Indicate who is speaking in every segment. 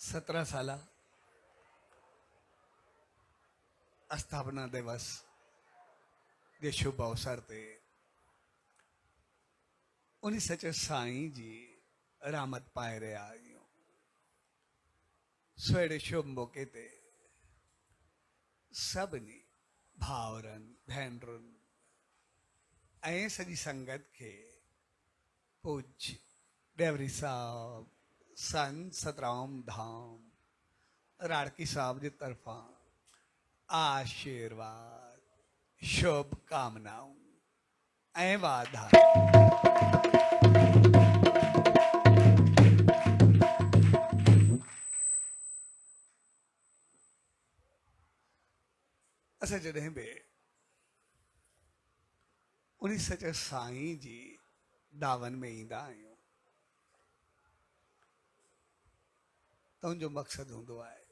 Speaker 1: 17 साल स्थापना दिवस के शुभ अवसर ते उन्हीं सच साईं जी रामत पाए रहा आहियूं। सुहिणे शुभ मौके ते सभिनी भाउरनि भेनरुनि ऐं सॼी संगत के पूज्य डेवरी साहब संत सतराम धाम राड़की साहब की तरफा आशीर्वाद शुभकामनाओं ऐं वाधायूं। असां जॾहिं बि उन्हीं सच साईं जी दावन में ईंदा आहियूं त उनजो मक़सदु हूंदो आहे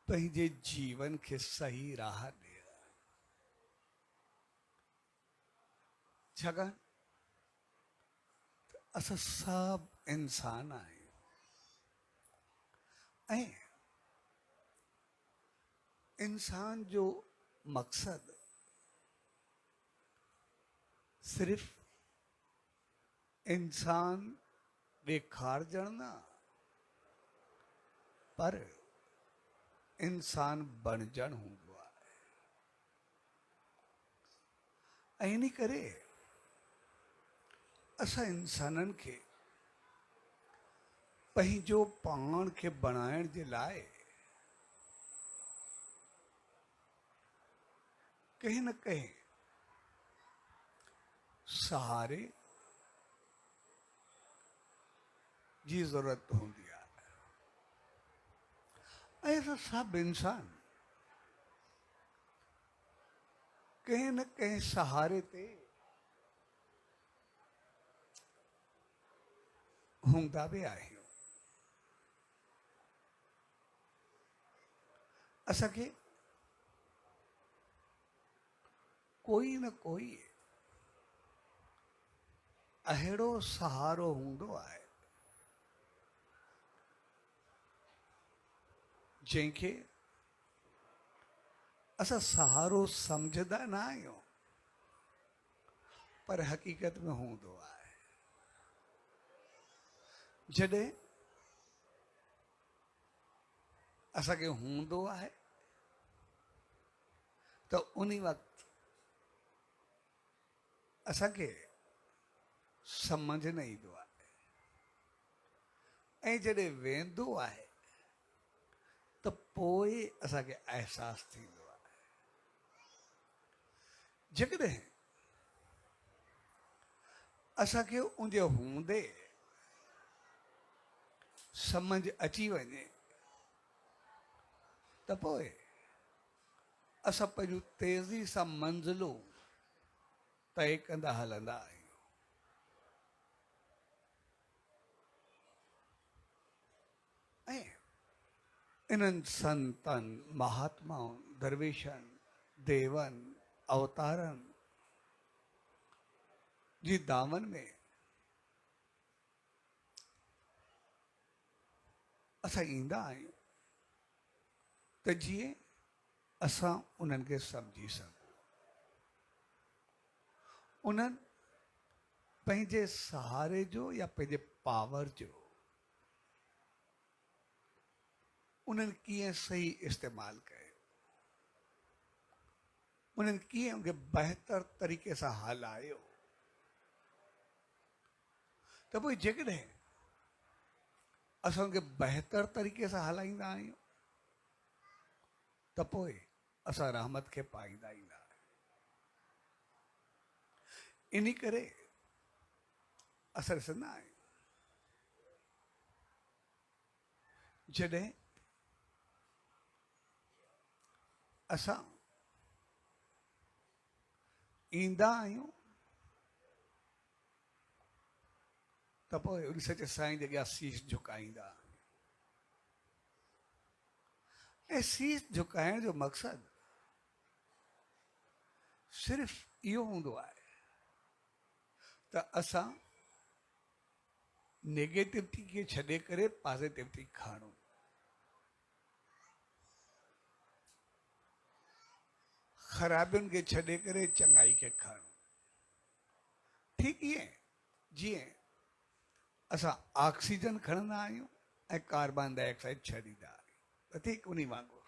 Speaker 1: पंहिंजे जीवन के सही राह ॾियण। छाकाणि असां सभु इंसान आहियूं ऐं इंसान जो मक़सदु सिर्फ़ इंसान ॾेखारजण न पर इंसान बणजण हूंदो आहे। ऐं इन करे असां इंसाननि खे पंहिंजो पाण खे बणाइण जे लाइ कहीं न कहीं सहारे जी जरूरत होंदी है। ऐसा सब इंसान कहीं न कहीं सहारे ते हूंदा भी आहियूं। असांखे कोई न कोई अहिड़ो सहारो हूंदो आहे जंहिंखे असां सहारो समझदा न आहियूं पर हकीकत में हूंदो आहे। जॾहिं असांखे हूंदो आहे त उन वक़्तु असांखे समझ न ईंदो आहे ऐं जॾहिं वेंदो आहे त पोइ असांखे अहसासु थींदो आहे। जेकॾहिं असांखे उनजे हूंदे समझ अची वञे त पोइ असां पंहिंजूं तेज़ी सां मंज़िलूं तय कंदा हलंदा आहियूं। ऐं इन्हनि संतनि महात्माउनि दरवेशनि देवनि अवतारनि जी दामन में असां ईंदा आहियूं त जीअं असां उन्हनि खे सम्झी सघूं। उन्हनि पंहिंजे सहारे जो या पंहिंजे पावर जो उन्हनि कीअं सही इस्तेमालु कयो, उन्हनि कीअं उनखे बहितर तरीक़े सां हलायो त पोइ जेकॾहिं असां उनखे बहितर तरीक़े सां हलाईंदा आहियूं त पोइ असां रहमत खे पाईंदा ईंदा आहियूं। इन करे असां ॾिसंदा आहियूं जॾहिं असां ईंदा आहियूं त पोइ उन सच साईं जे अॻियां शीश झुकाईंदा आहियूं। ऐं शीश झुकाइण जो मक़सदु सिर्फ़ इहो हूंदो आहे त असां नेगेटिव थी खे छॾे करे पॉजिटिव थी खणो। ख़राबियुनि खे छॾे करे चङाई खे खणो। ठीकु ईअं जीअं असां ऑक्सीजन खणंदा आहियूं ऐं कार्बन डाइऑक्साइड छॾींदा आहियूं, त ठीकु उन वांगुरु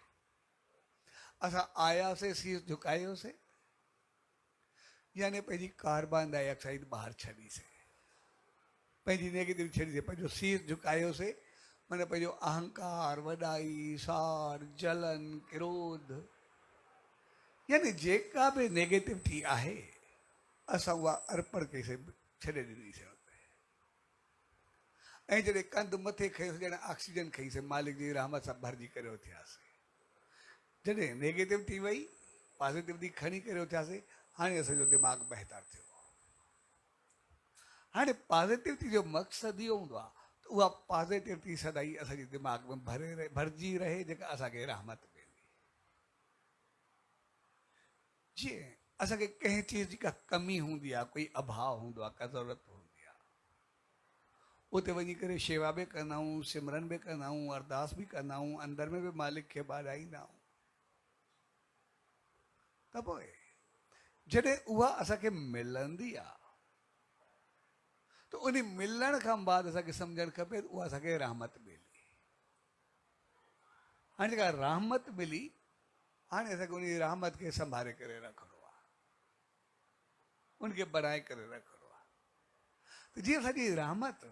Speaker 1: असां आयासीं शीश झुकायोसीं, यानी पंहिंजी कार्बन डाइऑक्साइड ॿाहिरि छॾीसीं, पंहिंजी नेगेटिव छॾीसीं, पंहिंजो शीश झुकायोसीं, माना पंहिंजो अहंकार, वॾाई, सार, जलन, क्रोध, यानी जेका बि नेगेटिव थी आहे असां उहा अर्पण कईसीं, छॾे ॾिनीसीं। ऐं जॾहिं कंधु मथे खयोसीं, ॼण ऑक्सीजन खईसीं, मालिक जी रहमत सां भरिजी करे उथियासीं। जॾहिं नेगेटिव थी वई, पॉज़िटिव थी खणी करे उथियासीं, हाणे असांजो दिमाग़ बहितर थियो। हाणे पॉज़िटिविटी जो मक़सदु इहो हूंदो आहे त उहा पॉज़िटिविटी सदाई असांजे दिमाग़ में भरिजी रहे, जेका असांखे रहमत मिले। जीअं असांखे कंहिं चीज़ जी का कमी हूंदी आहे, कोई अभाव हूंदो आहे, का ज़रूरत हूंदी आहे, उते वञी करे शेवा बि कंदा आहियूं, सिमरन बि कंदा आहियूं, अरदास बि कंदा आहियूं, अंदर में बि मालिक खे ॿाराईंदा आहियूं। त पोइ जॾहिं उहा असांखे मिलंदी आहे त उन मिलण खां बाद असांखे सम्झणु खपे उहा असांखे रहमत मिली। हाणे जेका रहमत मिली, हाणे असांखे उन रहमत खे संभाले करे रखिणो आहे, उनखे बढ़ाए करे रखिणो आहे। त जीअं असांजी रहमत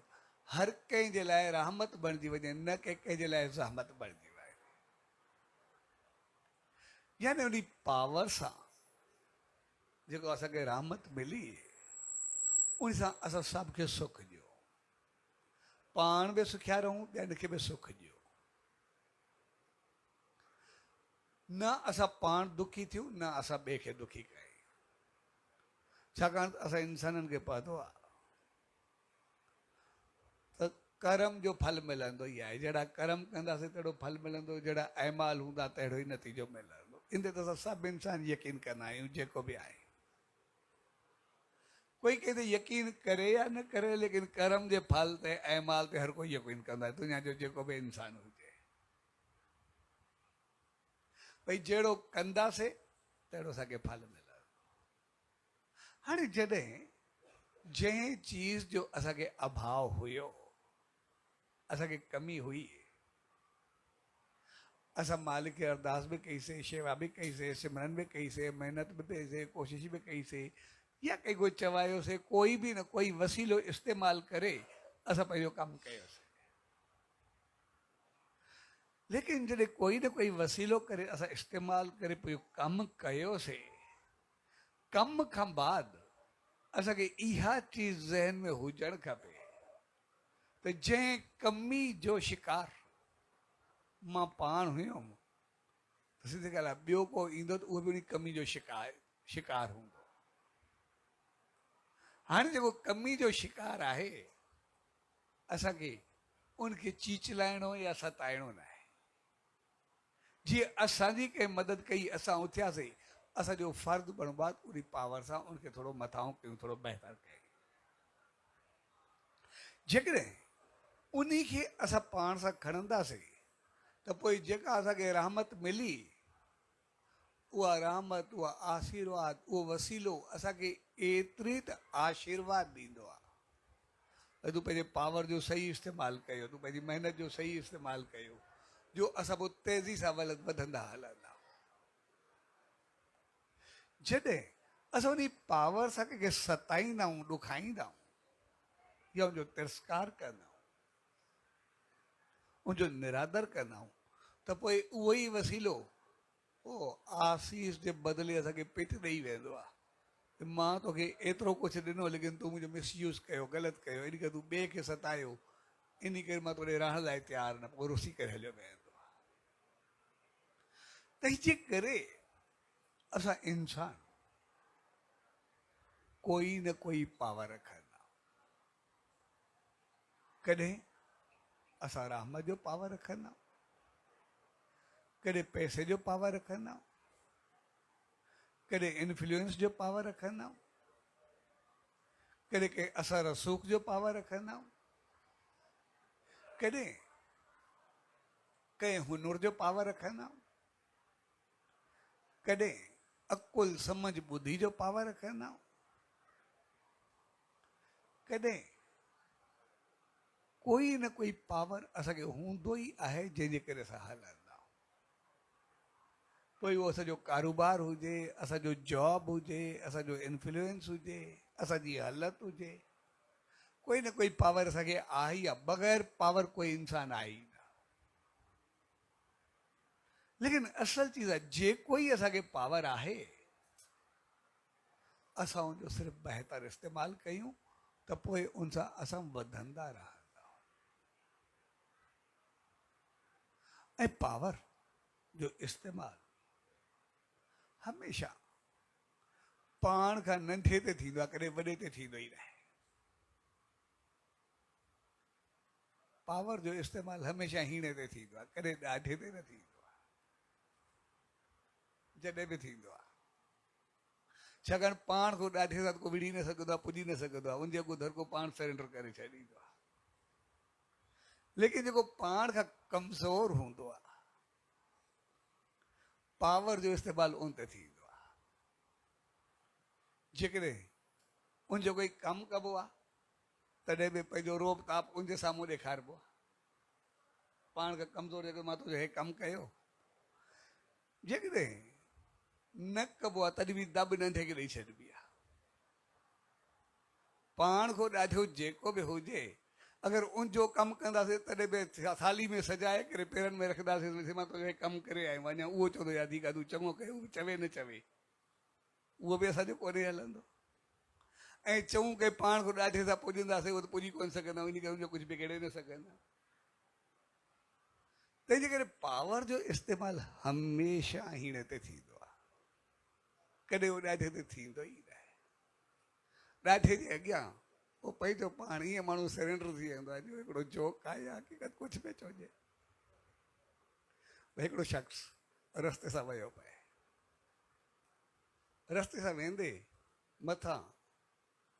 Speaker 1: हर कंहिंजे लाइ रहमत बणिजी वञे, न के कंहिंजे लाइ ज़हमत बणिजी वञे। यानी उन पावर सां जेको असांखे रहमत मिली, उन सां असां सभ खे सुख ॾियो, पाण बि सुखिया रहूं, ॿियनि खे बि सुख ॾियो। न असां पाण दुखी थियूं, न असां ॿिए खे दुखी कयूं, छाकाणि त असां इंसाननि खे पतो आहे त कर्म जो फल मिलंदो ई आहे। जहिड़ा कर्म कंदासीं तहिड़ो फल मिलंदो, जहिड़ा अहमाल हूंदा तहिड़ो ई नतीजो मिलंदो। इन ते असां सभु इंसान यकीन कंदा आहियूं, जेको बि आहे। कोई कंहिं ते यकीन करे या न करे, लेकिन कर्म जे फल ते, अहमाल ते हर कोई यकीन कंदो आहे, दुनिया जो जेको बि इंसान हुजे। भई जहिड़ो कंदासीं तहिड़ो असांखे फल मिलंदो। हाणे जंहिं चीज़ जो असांखे अभाव हुयो, असांखे कमी हुई, असां मालिक खे अरदास बि कईसीं, शेवा बि कईसीं, सिमरन बि कईसीं, महिनत बि कईसीं, कोशिश बि कईसीं, या कंहिं को चवायोसीं, कोई बि न कोई वसीलो इस्तेमालु करे असां पंहिंजो कमु कयोसीं। लेकिन जॾहिं कोई न कोई वसीलो करे असां इस्तेमालु करे पोइ कमु कयोसीं, कम खां बाद असांखे इहा चीज़ ज़हन में हुजणु खपे त जंहिं कमी जो शिकार मां पाण हुयुमि, त सिधी ॻाल्हि आहे ॿियो को ईंदो त उहो बि उन कमी जो शिकार हूंदो। हाणे जेको कमी जो शिकार आहे, असांखे उनखे चीचलाइणो या सताइणो न आहे। जीअं असांजी कंहिं मदद कई, असां उथियासीं, असांजो फर्ज़ु बणिबो आहे पूरी पावर सां उनखे थोरो मथां कयूं, थोरो बहितर कयूं। जेकॾहिं उन खे असां पाण सां खणंदासीं त पोइ जेका असांखे रहमत मिली, उहा रहमत, उहा आशीर्वाद, उहो वसीलो असांखे एतिरी त आशीर्वाद ॾींदो आहे त तूं पंहिंजे पावर जो सही इस्तेमालु कयो, तूं पंहिंजी महिनत जो सही इस्तेमालु कयो, जो असां पोइ तेज़ी सां वधंदा हलंदा। जॾहिं असां उन पावर सां कंहिंखे सताईंदा आहियूं, ॾुखाईंदा आहियूं, या उनजो तिरस्कार कंदा आहियूं, उनजो निरादर कंदा आहियूं, त पोइ उहो ई वसीलो आसीस जे बदिले असांखे पिट ॾेई वेंदो आहे। मां तोखे एतिरो कुझु ॾिनो, लेकिन तूं मुंहिंजो मिसयूज़ कयो, ग़लति कयो, इन करे तूं ॿिए खे सतायो, इन करे मां तोड़े रहण लाइ तयारु न, पोइ रुसी करे हलियो वेंदो आहे। तंहिंजे करे असां इंसान कोई न कोई पावर रखंदा। कॾहिं असां रहमत जो पावर रखंदा, कॾहिं पैसे जो पावर रखंदा, कॾहिं इन्फ्लुएंस जो पावर रखंदा, कॾहिं कंहिं असर रसूख जो पावर रखंदा, कॾहिं कंहिं हुनुर जो पावर रखंदा, कॾहिं अकुल समझ बुद्धि जो पावर रखंदा, कॾहिं कोई न कोई पावर असांखे हूंदो ई आहे जंहिंजे करे असां हलंदा। कोई उहो असांजो कारोबार हुजे, असांजो जॉब हुजे, असांजो इन्फ्लुएंस हुजे, असांजी हालत हुजे, कोई न कोई पावर असांखे आहे ई आहे। बग़ैर पावर कोई इंसान आहे ई न। लेकिन असल चीज़ आहे जेको ई असांखे पावर आहे असां उनजो सिर्फ़ु बहितर इस्तेमालु कयूं त पोइ उन सां असां वधंदा रहंदा। ऐं पावर जो इस्तेमालु हमेशह पाण खां नंढे ते थींदो आहे, कॾहिं वॾे ते थींदो ई न आहे। पावर जो इस्तेमालु हमेशह हीणे ते थींदो आहे, कॾहिं ॾाढे ते न थींदो आहे, जॾहिं बि थींदो आहे। छाकाणि पाण को ॾाढे सां को विड़ी न सघंदो आहे, पुॼी न सघंदो आहे, उनजे अॻो दर को पाण सरेंडर करे छॾींदो आहे। लेकिन जेको पाण खां कमज़ोर हूंदो आहे पावर जो इस्तेमालु उन ते थींदो आहे। जेकॾहिं उनजो कोई कमु कबो आहे तॾहिं बि पंहिंजो रोब ताप उनजे साम्हूं ॾेखारिबो आहे। पाण खां कमज़ोर जेको मां तुंहिंजो हे कमु कयो, जेकॾहिं न कबो आहे तॾहिं बि दॿ नंढे खे ॾेई छॾिबी आहे। पाण खां ॾाढो जेको बि हुजे अगरि उनजो कमु कंदासीं तॾहिं बि थाली में सजाए करे पेरनि में रखंदासीं, मां तुंहिंजो हे कमु करे आयो आहियां, उहो चवंदो यादी का तूं चङो कयो, चवे न चवे उहो बि असांजो कोन्हे हलंदो। ऐं चऊं की पाण खां ॾाढे सां पुॼंदासीं, उहो त पुॼी कोन सघंदा, इन करे उनजो कुझु बिगड़े न सघंदा। तंहिंजे करे पावर जो इस्तेमालु हमेशह हीणे ते थींदो आहे, कॾहिं उहो ॾाढे ते थींदो ई न आहे। ॾाढे जे अॻियां पोइ पंहिंजो पाण ईअं माण्हू सरेंडर थी वेंदो आहे। जो हिकिड़ो जोक आहे या हक़ीक़त कुझु बि चइजे। हिकिड़ो शख़्स रस्ते सां वियो पए, रस्ते सां वेंदे मथां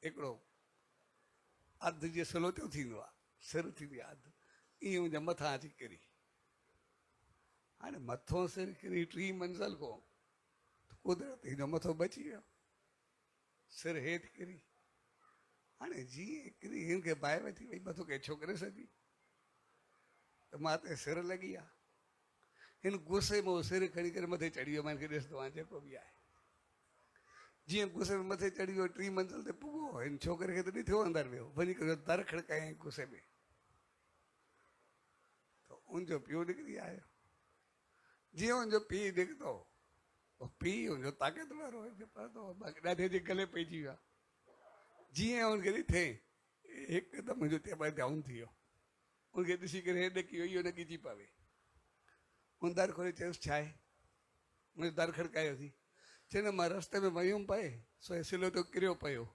Speaker 1: हिकिड़ो अधु जीअं सलोचो थींदो आहे, सिर थींदी आहे अधु, ईअं हुनजे मथां अची किरी। हाणे मथो सिर किरी 3 मंज़िल को कुदरत हिनजो मथो बची वियो, सिर हेठि किरी। हाणे जीअं किरी हिनखे बाहि वठी वई, मथो कंहिं छोकिरे सॼी त माते सिर लॻी आहे। हिन गुस्से में उहो सिर खणी करे मथे चढ़ी वियो, मां हिनखे ॾिसंदो आहियां जेको बि आहे। जीअं गुस्से में मथे चढ़ी वियो, 3 मंज़िल ते पुॻो, हिन छोकिरे खे त ॾिठो अंदरि वियो, वञी करे दर खड़कायईं गुस्से में, त उनजो पीउ निकिरी आयो। जीअं उनजो पीउ निकितो, पीउ उनजो ताक़तवर हो, ॾाढे जे गले पइजी वियो। जीअं हुनखे ॾिठे हिकदमि मुंहिंजो टेबल डाउन थी वियो, उनखे ॾिसी करे हे ॾकी वियो, इहो न ॻिजी पवे। उन दर खोले चयुसि छा आहे, मुंहिंजो दर खड़कायोसीं। चई न मां रस्ते में वयुमि पए, सो सिलो तो किरियो पियो,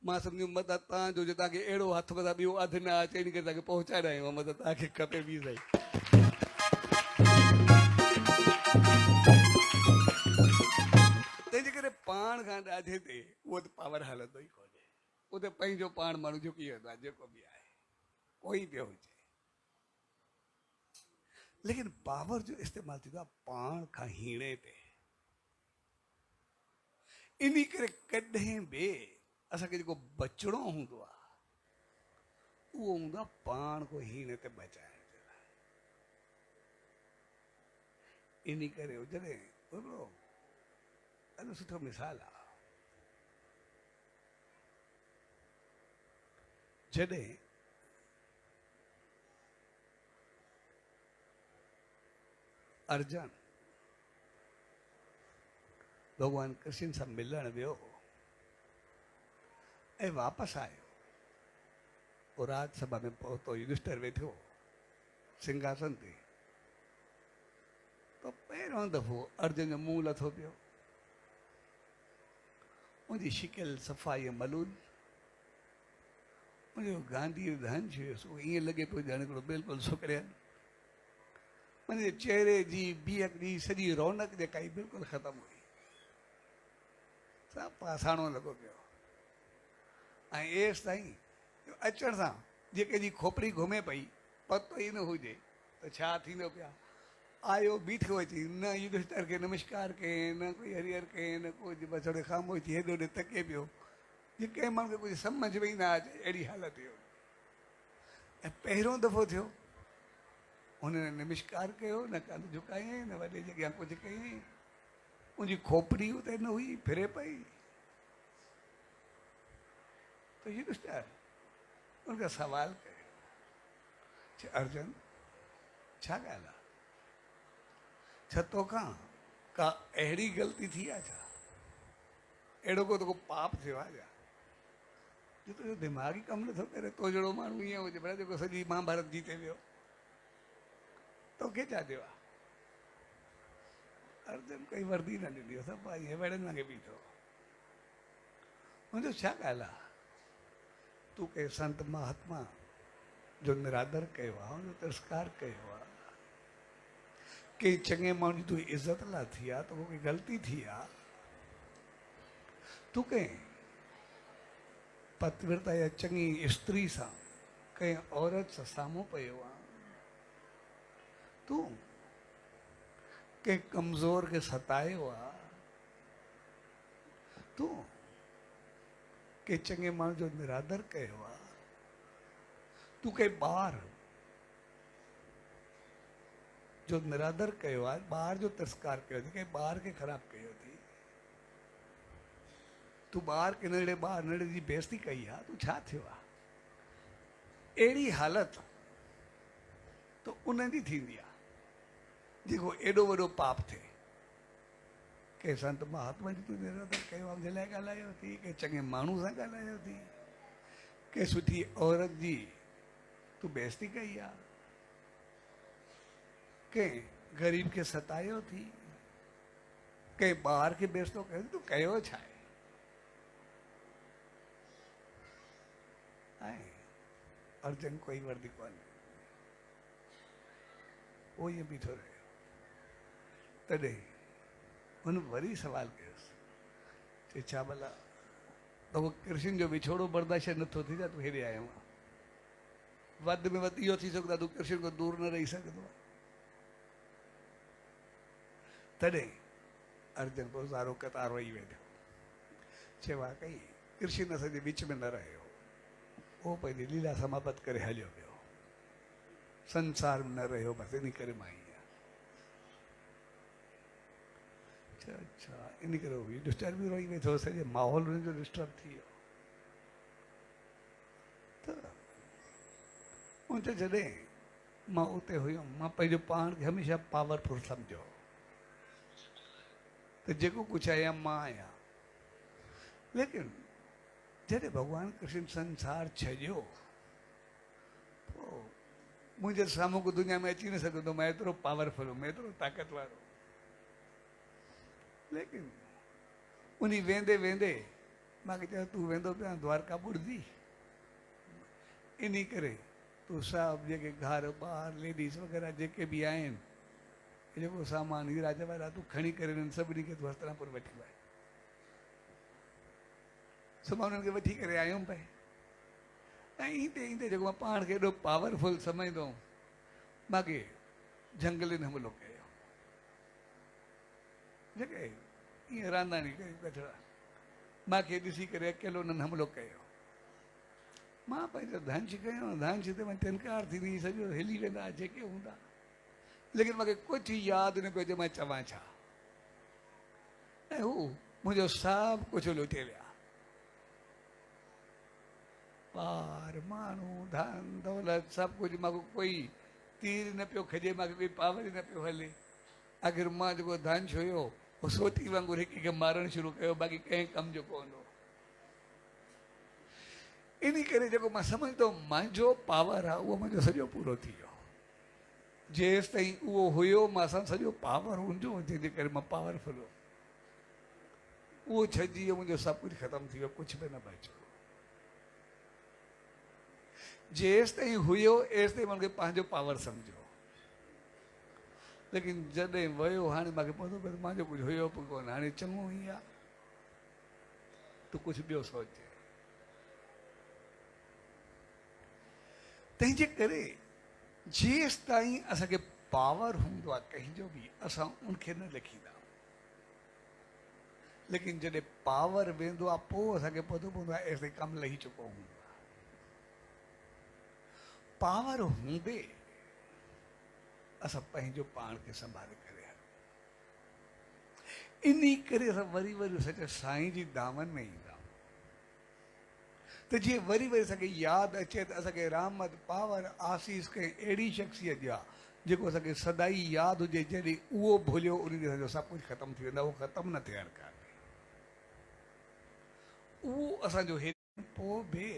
Speaker 1: मां सम्झो मदद तव्हांजो जो तव्हांखे अहिड़ो हथु मथां ॿियो अधु न अचे, इन करे तव्हांखे पहुचाइण आयो, मदद तव्हांखे खपे बि सही। तंहिंजे करे पाण खां ॾाढे ते उहो त पावर हलंदो ई कोन्हे, उहो त पंहिंजो पाण माण्हू झुकी वेंदो आहे, जेको बि आहे कोई बि हुजे। लेकिन पावर जो इस्तेमालु थींदो आहे पाण खां हीणे ते। इन करे कॾहिं बि असांखे जेको बचिणो हूंदो आहे उहो हूंदो आहे पाण को हीणे ते बचाइण जे लाइ। इन करे जॾहिं हिकिड़ो ॾाढो सुठो मिसाल आहे, जॾहिं अर्जुन भगवान कृष्ण सां मिलण वियो ऐं वापसि आयो, पोइ राजसभा में पहुतो, युधिष्ठिर वेठो सिंघासन ते, तो पहिरियों दफ़ो अर्जुन जो मुंहुं लथो पियो, उनजी शिकिल सफ़ाई मलून, उनजो गांधी धन हुयुसि, ईअं लॻे पियो ॼण हिकिड़ो बिल्कुलु सुकड़ियल, उनजे चहिरे जी बीहक जी सॼी रौनक जेका ई बिल्कुलु ख़तमु हुई, सभु पासाणो लॻो पियो। ऐं एसि ताईं अचण सां जेके जी खोपड़ी घुमे पई पतो ई न हुजे त छा थींदो पिया। आयो बीठो अची न युधिष्ठिर खे नमस्कार कयईं, न कोई हरिहर कयईं, न कोई, बसि थोरे ख़ामोश थी हेॾो होॾे तके पियो। जे कंहिं माण्हू खे कुझु सम्झ में ई न अचे अहिड़ी हालत हुई। ऐं पहिरियों दफ़ो थियो, हुन नमस्कार कयो, न कान झुकायईं, न वॾे जे अॻियां कुझु कयईं। मुंहिंजी खोपड़ी उते न हुई, फिरे पई। त युधिष्ठिर उनखां सवाल कयो, चए अर्जुन छा ॻाल्हि आहे? छा तोखां का अहिड़ी ग़लती थी आहे छा? अहिड़ो को पाप थियो आहे छा? जो तुंहिंजो दिमाग़ ई कमु नथो करे? तो जहिड़ो माण्हू ईअं हुजे भला जेको सॼी महाभारत जीते वियो, तोखे छा थियो आहे? अर्जुन कोई वर्दी न ॾिनी, सभु ईअं वेड़नि वांगुरु बीठो। मुंहिंजो छा ॻाल्हि आहे? तूं कंहिं संत महात्मा जो निरादर कयो आहे, हुनजो तिरस्कार कयो आहे, कंहिं चङे माण्हू जी तूं इज़त लाइ थी आहे, तोखे कोई ग़लती थी आहे, तूं कंहिं पतिव्रता या चङी स्त्री सां, कंहिं औरत सां साम्हूं पियो आहे, तूं कंहिं कमज़ोर खे सतायो आहे, तूं कंहिं चङे माण्हू जो निरादर कयो आहे, तूं कंहिं ॿार जो निरादर कयो आहे, ॿार जो तिरस्कार कयो अथई, कंहिं ॿार खे ख़राबु कयो अथई, तूं ॿार के नंढड़े ॿार नंढड़े जी बेइज़ती कई आहे, तूं छा थियो आहे? अहिड़ी हालत त उन्हनि जी थींदी आहे जेको एॾो वॾो पाप थिए। कंहिं संत महात्मा जी तूं निरादर कयो आहे, हुनजे लाइ ॻाल्हायो अथई, कंहिं चङे माण्हू सां ॻाल्हायो अथई, कंहिं सुठी औरत जी तूं बेइज़ती कई आहे, कंहिं ग़रीब खे सतायो थी, कंहिं ॿार खे बेइज़तो कयो, तूं कयो छा आहे? अर्जुन कोई वर्दी कोन्हे, उहो ईअं बीठो रहियो। तॾहिं हुन वरी सवाल कयोसि, चए छा भला तो कृष्ण जो विछोड़ो बर्दाश्त नथो थी, तूं हेॾे आयो आहे? वधि में वधि इहो थी सघंदो आहे तूं कृष्ण खां दूर न रही सघंदो आहे। तॾहिं अर्जुन पोइ ज़ारो कतार वेही वेठो, चए वाकई कृष्ण असांजे विच में न रहियो, उहो पंहिंजी लीला समाप्त करे हलियो वियो, संसार में न रहियो, बसि इन करे मां ईअं। अच्छा, इन करे उहो डिस्टर्ब बि रही वेठो, सॼो माहौल हुनजो डिस्टर्ब थी वियो। त उन ते जॾहिं मां उते हुयुमि, मां पंहिंजो पाण खे हमेशह पावरफुल सम्झो, त जेको कुझु आहियां मां आहियां। लेकिन जॾहिं भॻवानु कृष्ण संसार छॾियो, पोइ मुंहिंजे साम्हूं को दुनिया में अची न सघंदो, मां एतिरो पावरफुल हुउमि, एतिरो ताक़त वारो। लेकिन उन वेंदे वेंदे मूंखे चयो तूं वेंदो पिया द्वारका ॿुॾंदी, इन करे तूं सभु जेके घर ॿार लेडीज़ वग़ैरह जेके बि आहिनि, जेको सामान हीरा जवाहरात तूं खणी करे हिननि सभिनी खे तूं हस्तिनापुर वठी वञ। सो मां उन्हनि खे वठी करे आयुमि पए, ऐं ईंदे ईंदे जेको मां पाण खे एॾो पावरफुल सम्झंदो हुउमि, मूंखे झंगलियुनि हमलो कयो, जेके ईअं रांदानी कई वेठा, मूंखे ॾिसी करे अकेलो उन्हनि हमलो कयो। मां पंहिंजो धंश कयो, धंश ते मां तिनकार थींदी, सॼो हिली वेंदा जेके हूंदा, लेकिन मूंखे कुझु यादि न पियो अचे मां चवां छा, ऐं हू मुंहिंजो सभु कुझु लुटे विया। ॿार माण्हू धन दौलत सभु कुझु, मूंखे कोई तीर न पियो खजे, मूंखे कोई पावर ई न पियो हले। आख़िर मां जेको धंश हुयो उहो सोटी वांगुरु हिक खे मारणु शुरू कयो, बाक़ी कंहिं कम जो कोन हो। इन करे जेको मां सम्झंदो मुंहिंजो पावर आहे उहो मुंहिंजो सॼो पूरो थी वियो। जेसि ताईं उहो हुयो मां सां सॼो पावर हूंदो, जंहिंजे करे मां पावरफुल हो, उहो छॾिजी वियो, मुंहिंजो सभु कुझु ख़तमु थी वियो, कुझु बि न बचियो। जेसि ताईं हुयो एसि ताईं मूंखे पंहिंजो पावर सम्झो, लेकिन जॾहिं वियो हाणे मूंखे पतो पियो मुंहिंजो कुझु हुयो बि कोन, हाणे चङो ई आहे, तूं कुझु ॿियो सोचे। तंहिंजे करे जेस ताईं असांखे पावर हूंदो आहे कंहिंजो बि असां उनखे न लिखींदा, लेकिन जॾहिं पावर वेंदो आहे पोइ असांखे पतो पवंदो आहे एसे कमु लही चुको हूंदो आहे। पावर हूंदे असां पंहिंजो पाण खे संभाले करे इन करे असां वरी वरी सच साईं जी दामन में ईंदा त जीअं वरी वरी असांखे यादि अचे त असांखे रहमत पावर आसीस कंहिं अहिड़ी शख़्सियत ॾिया जेको असांखे सदाई यादि हुजे, जॾहिं उहो भुलियो उन ॾींहुं असांजो सभु कुझु ख़तमु थी वेंदो, उहो ख़तमु न थियणु खपे। उहो असांजो हेठि पोइ बि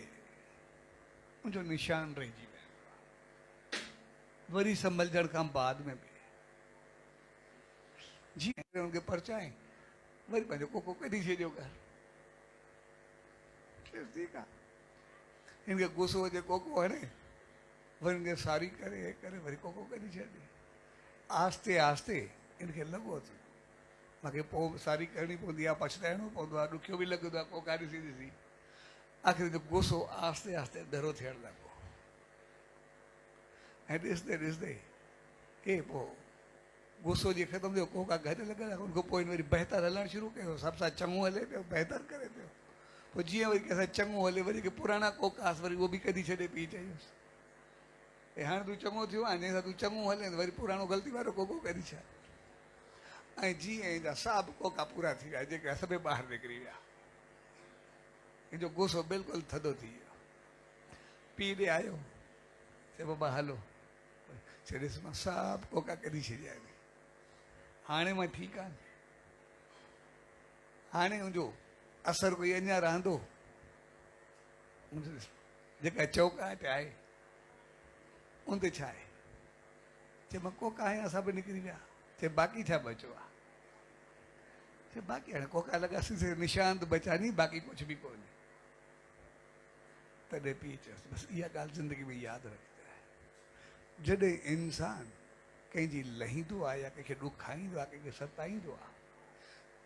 Speaker 1: मुंहिंजो निशान रहिजी वेंदो आहे, वरी संभलजण खां बाद में बि जीअं हुनखे परचाए वरी पंहिंजो कोको कढी छॾियो घर, ठीकु आहे। हिनखे गुस्सो हुजे कोको हणे वरी हिनखे सारी करे करे वरी कोको कढी छॾे, आस्ते आस्ते हिनखे लॻो थो मूंखे पोइ सारी करणी पवंदी आहे, पछताइणो पवंदो आहे, ॾुखियो बि लॻंदो आहे कोका ॾिसी ॾिसी। आख़िर जो गुस्सो आस्ते आस्ते दरो थियणु लॻो ऐं ॾिसंदे ॾिसंदे के पोइ गुस्सो जीअं ख़तमु थियो, कोका घटि लॻण उनखां पोइ वरी बहितर हलणु शुरू कयो, सभ सां चङो हले पियो, बहितर करे पियो। पोइ जीअं वरी कंहिंसां चङो हले वरी पुराणा कोकास वरी उहो बि कढी छॾे पी चयोसि ऐं हाणे तूं चङो थियो आहे, जंहिंसां तूं चङो हले त वरी पुराणो ग़लती वारो कोको कढी छॾ। ऐं जीअं हिनजा सभु कोका पूरा थी विया, जेके सभई ॿाहिरि निकिरी विया, हिनजो गुस्सो बिल्कुलु थधो थी वियो। पीउ ॾे आयो, चए बाबा हलो, चए ॾिस मां सभु कोका कढी छॾिया आहिनि, हाणे मां ठीकु आहे, हाणे मुंहिंजो असरु कोई अञा रहंदो, जेका चौकाट आहे उन ते छा आहे? चए मां कोका आहियां सभु निकिरी विया, चए बाक़ी छा बचो आहे? चए बाक़ी हाणे कोका लॻासीं, निशान त बचा नी, बाक़ी कुझु बि कोन्हे। तॾहिं पीउ चयोसि बसि इहा ॻाल्हि ज़िंदगी में यादि रखिजे, जॾहिं इंसान कंहिंजी लहींदो आहे या कंहिंखे ॾुखाईंदो आहे, कंहिंखे सताईंदो आहे,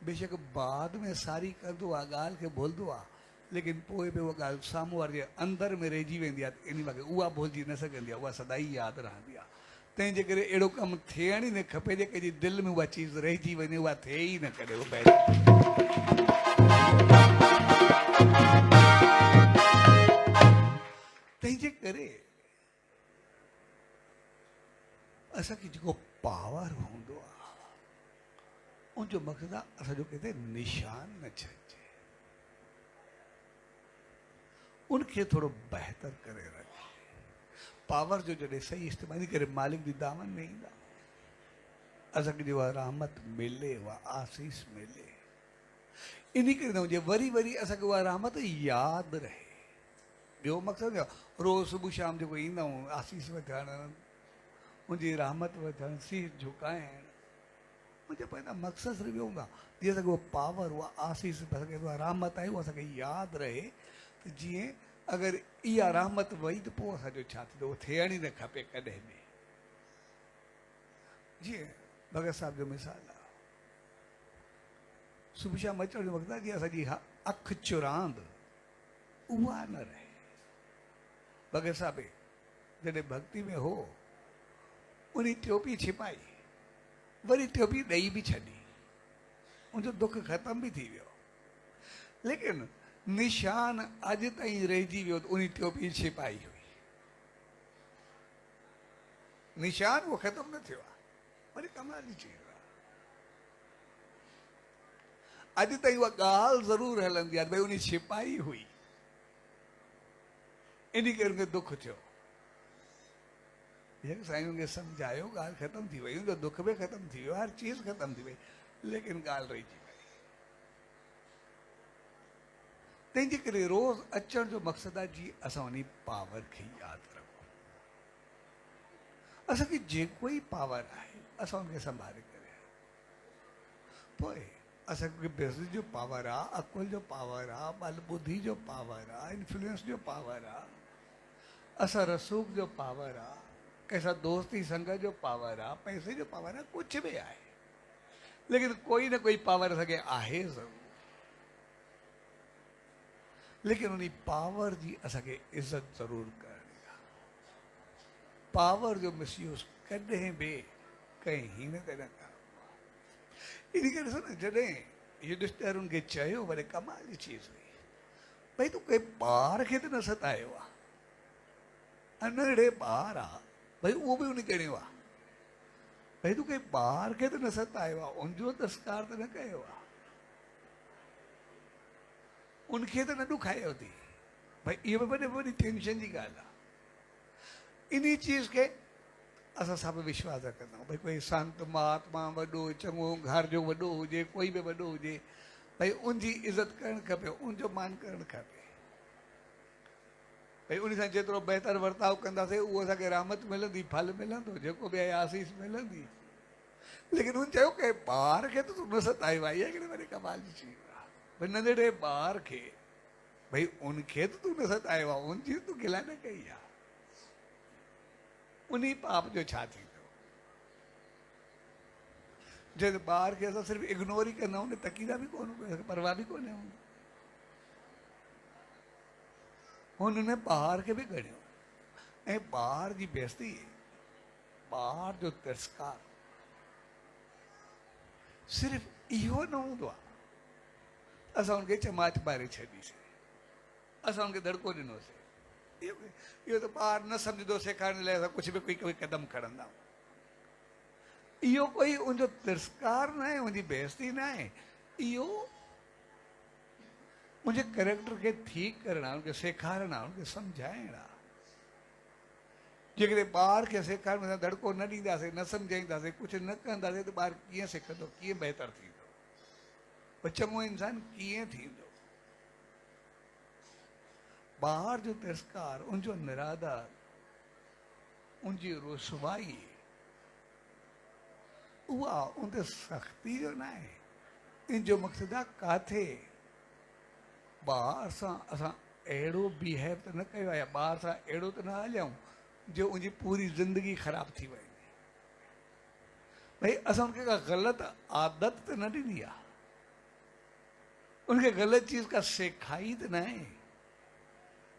Speaker 1: बेशक बाद में सारी कंदो आहे, ॻाल्हि खे भुलंदो आहे, लेकिन पोइ बि उहा ॻाल्हि साम्हूं वारे जे अंदरि में रहिजी वेंदी आहे, इन वक़्तु उहा भुलिजी न सघंदी आहे, उहा सदाई यादि रहंदी आहे। तंहिंजे करे अहिड़ो कमु थियण ई न खपे जे कंहिंजी दिलि में उहा चीज़ रहिजी वञे, उहा थिए ई न करे। उहो तंहिंजे करे असांखे जेको पावर हूंदो आहे उनजो मक़सदु आहे असांजो किथे निशान न छॾिजे, उनखे थोरो बहितर करे रखे। पावर जो जॾहिं सही इस्तेमालु करे मालिक जी दामन में ईंदा, असांखे उहा रहमत मिले, उहा आसीस मिले। इन करे हुजे वरी वरी असांखे उहा रहमत यादि रहे। ॿियो मक़सदु रोज़ सुबुह शाम जेको ईंदा आहियूं, आसीस वठणु, मुंहिंजी रहमत वठणु, सीस झुकाइणु, मुंहिंजो पंहिंजा मक़सदु सिर्फ़ु इहो हूंदा जीअं असांखे उहा पावर, उहा आसीस, असांखे उहा रहमत आहे, उहा असांखे यादि रहे त जीअं अगरि इहा रहमत वई त पोइ असांजो छा थींदो, उहो थियण ई न खपे कॾहिं बि। जीअं भगत साहिब जो मिसाल आहे, सुबुह शाम अचण जो मक़सदु आहे जीअं असांजी अखि चुरांद उहा न रहे। भगत साहिब जॾहिं भक्ति में हो, उन टोपी छिपाई, वरी टोपी ॾेई बि छॾी, उनजो दुख ख़तम बि थी वियो, लेकिन निशान अॼु ताईं रहिजी वियो त उन टोपी छिपाई हुई, निशान उहो ख़तम न थियो आहे, वरी कमाल जी चीज़ आहे। अॼु ताईं उहा ॻाल्हि ज़रूरु हलंदी आहे भई उन छिपाई हुई, इन करे उनखे दुख थियो। साईं उनखे सम्झायो, ॻाल्हि ख़तम थी वई, उनजो दुख बि ख़तम थी वियो, हर चीज़ ख़तम थी वई, लेकिन ॻाल्हि रहिजी वई। तंहिंजे करे रोज़ अचण जो मक़सदु आहे जीअं असां उन पावर खे यादि रखूं। असांखे जेको ई पावर आहे असां उनखे संभाले करे, पोइ असांखे बिज़नेस जो पावर आहे, अकुल जो पावर आहे, बल बुद्धि जो पावर आहे, इन्फ्लुएंस जो पावर आहे, असर रसूख जो पावर आहे, कंहिंसां दोस्ती संगत जो पावर आहे, पैसे जो पावर आहे, कुझु बि आहे, लेकिन कोई न कोई पावर असांखे आहे ज़रूरु। लेकिन उन पावर जी असांखे इज़त ज़रूरु करणी आहे। पावर जो मिसयूज़ कॾहिं बि कहीं न कॾहिं करणो। इन करे ॾिसो न, जॾहिं युधिष्ठिर उनखे चयो, वरी कमाल जी चीज़ हुई, भई तूं कंहिं ॿार खे त न सतायो आहे, अनड़े ॿार आहे, भई उहो बि उन कहिड़ो आहे, भई तूं कंहिं ॿार खे त न सतायो आहे, उनजो तिरस्कार त न कयो आहे, उनखे त न ॾुखायो अथई। भई इहो बि वॾे वॾी टेंशन जी ॻाल्हि आहे। इन चीज़ खे असां सभु विश्वास रखंदा आहियूं, भई कोई संत महात्मा वॾो चङो घर जो वॾो हुजे, कोई बि वॾो हुजे, भई उनजी इज़त करणु खपे, उनजो मान करणु खपे। भई उन सां जेतिरो बहितर वर्ताव कंदासीं उहो असांखे रहमत मिलंदी, फल मिलंदो, जेको बि आहे आसीस मिलंदी। लेकिन उन चयो की ॿार खे त तूं न सतायो आहे, इहा हिकिड़ी वॾी कमाल जी चीज़ आहे। भई नंढड़े ॿार खे, भई उनखे त तूं न सतायो आहे, उनजी तूं गिला न कई आहे, उन पाप जो छा थींदो? जॾहिं ॿार खे असां सिर्फ़ु इग्नोर ई कंदा आहियूं, तकीदा बि कोन, परवाह बि कोन्हे, हुन ॿार खे बि ॻणियो, ऐं ॿार जी बेइज़ती, ॿार जो तिरस्कार, सिर्फ़ु इहो न हूंदो आहे असां हुनखे चमाच मारे छॾीसीं, असां हुनखे दड़को ॾिनोसीं, इहो त ॿार न सम्झंदो, सेखारण लाइ असां कुझु बि कोई क़दम खणंदा आहियूं। इहो कोई उनजो तिरस्कार न आहे, उनजी बेइज़ती न आहे, इहो मुंहिंजे कैरेक्टर खे ठीकु करणु आहे, उनखे सेखारणु आहे, उनखे सम्झाइणु आहे। जेकॾहिं ॿार खे सेखारण में दड़को न ॾींदासीं, न सम्झाईंदासीं, कुझु न कंदासीं, त ॿार कीअं सिखंदो, कीअं बहितर थींदो, चङो इंसान कीअं थींदो? ॿार जो तिरस्कार, उनजो निरादर, उनजी रुसवाई, उहा उन ते सख़्ती जो न आहे। इन जो मक़सदु आहे काथे ॿार सां असां अहिड़ो बिहेव त न कयो आहे, ॿार सां अहिड़ो त न हलियऊं जो उनजी पूरी ज़िंदगी ख़राब थी वई। भई असां उनखे का ग़लति आदत त न ॾिनी आहे, उनखे ग़लति चीज़ का सेखारी त न आहे,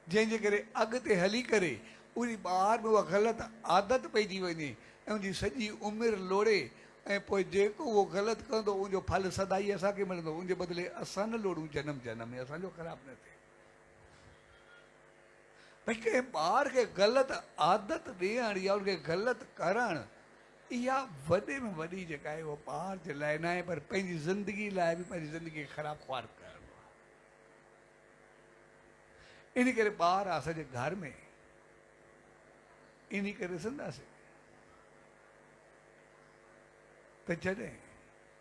Speaker 1: जंहिंजे करे अॻिते हली करे उन ॿार में उहा ग़लति आदत पइजी वञे ऐं उनजी सॼी उमिरि लोड़े, ऐं पोइ जेको उहो ग़लति कंदो उनजो फल सदाई असांखे मिलंदो, उनजे बदिले असां न लोड़ूं जनम जनम में, असांजो ख़राबु न थिए। भई कंहिं ॿार खे ग़लति आदत ॾियण या उनखे ग़लति करणु, इहा वॾे में वॾी जेका आहे उहा ॿार जे लाइ न आहे, पर पंहिंजी ज़िंदगी लाइ बि पंहिंजी ज़िंदगी खे ख़राबु ख़्वार करणो आहे। इन करे ॿार आहे असांजे घर में, इन करे ॾिसंदासीं त जॾहिं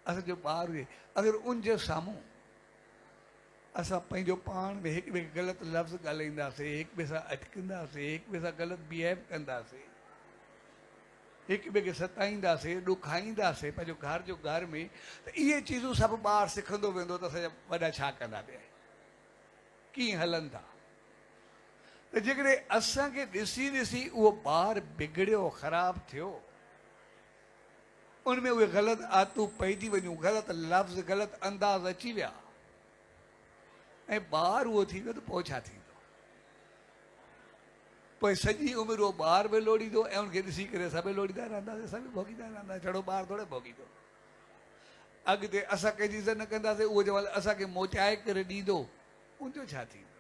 Speaker 1: असांजो ॿार हुजे, अगरि उनजे साम्हूं असां पंहिंजो पाण में हिक ॿिए खे ग़लति लफ़्ज़ ॻाल्हाईंदासीं, हिक ॿिए सां अटकंदासीं, हिक ॿिए सां ग़लति बिहेव कंदासीं, हिक ॿिए खे सताईंदासीं, ॾुखाईंदासीं पंहिंजो घर जो घर में, त इहे चीज़ूं सभु ॿार सिखंदो वेंदो त असांजा वॾा छा कंदा पिया, कीअं हलनि था। त जेकॾहिं असांखे ॾिसी ॾिसी उहो ॿार बिगड़ियो, ख़राबु थियो, उनमें उहे ग़लति आदतूं पइजी वञूं, ग़लति लफ़्ज़, ग़लति अंदाज़ अची विया, ऐं ॿार उहो थी वियो, त पोइ छा थींदो? पोइ सॼी उमिरि उहो ॿार बि लोड़ींदो ऐं उनखे ॾिसी करे सभु लोड़ींदा रहंदासीं, सभु भोॻींदा रहंदासीं, छड़ो ॿार थोरे भोॻींदो। अॻिते असां कंहिंजी इज़त न कंदासीं, उहो जंहिं महिल असांखे मोचाए करे ॾींदो, उनजो छा थींदो?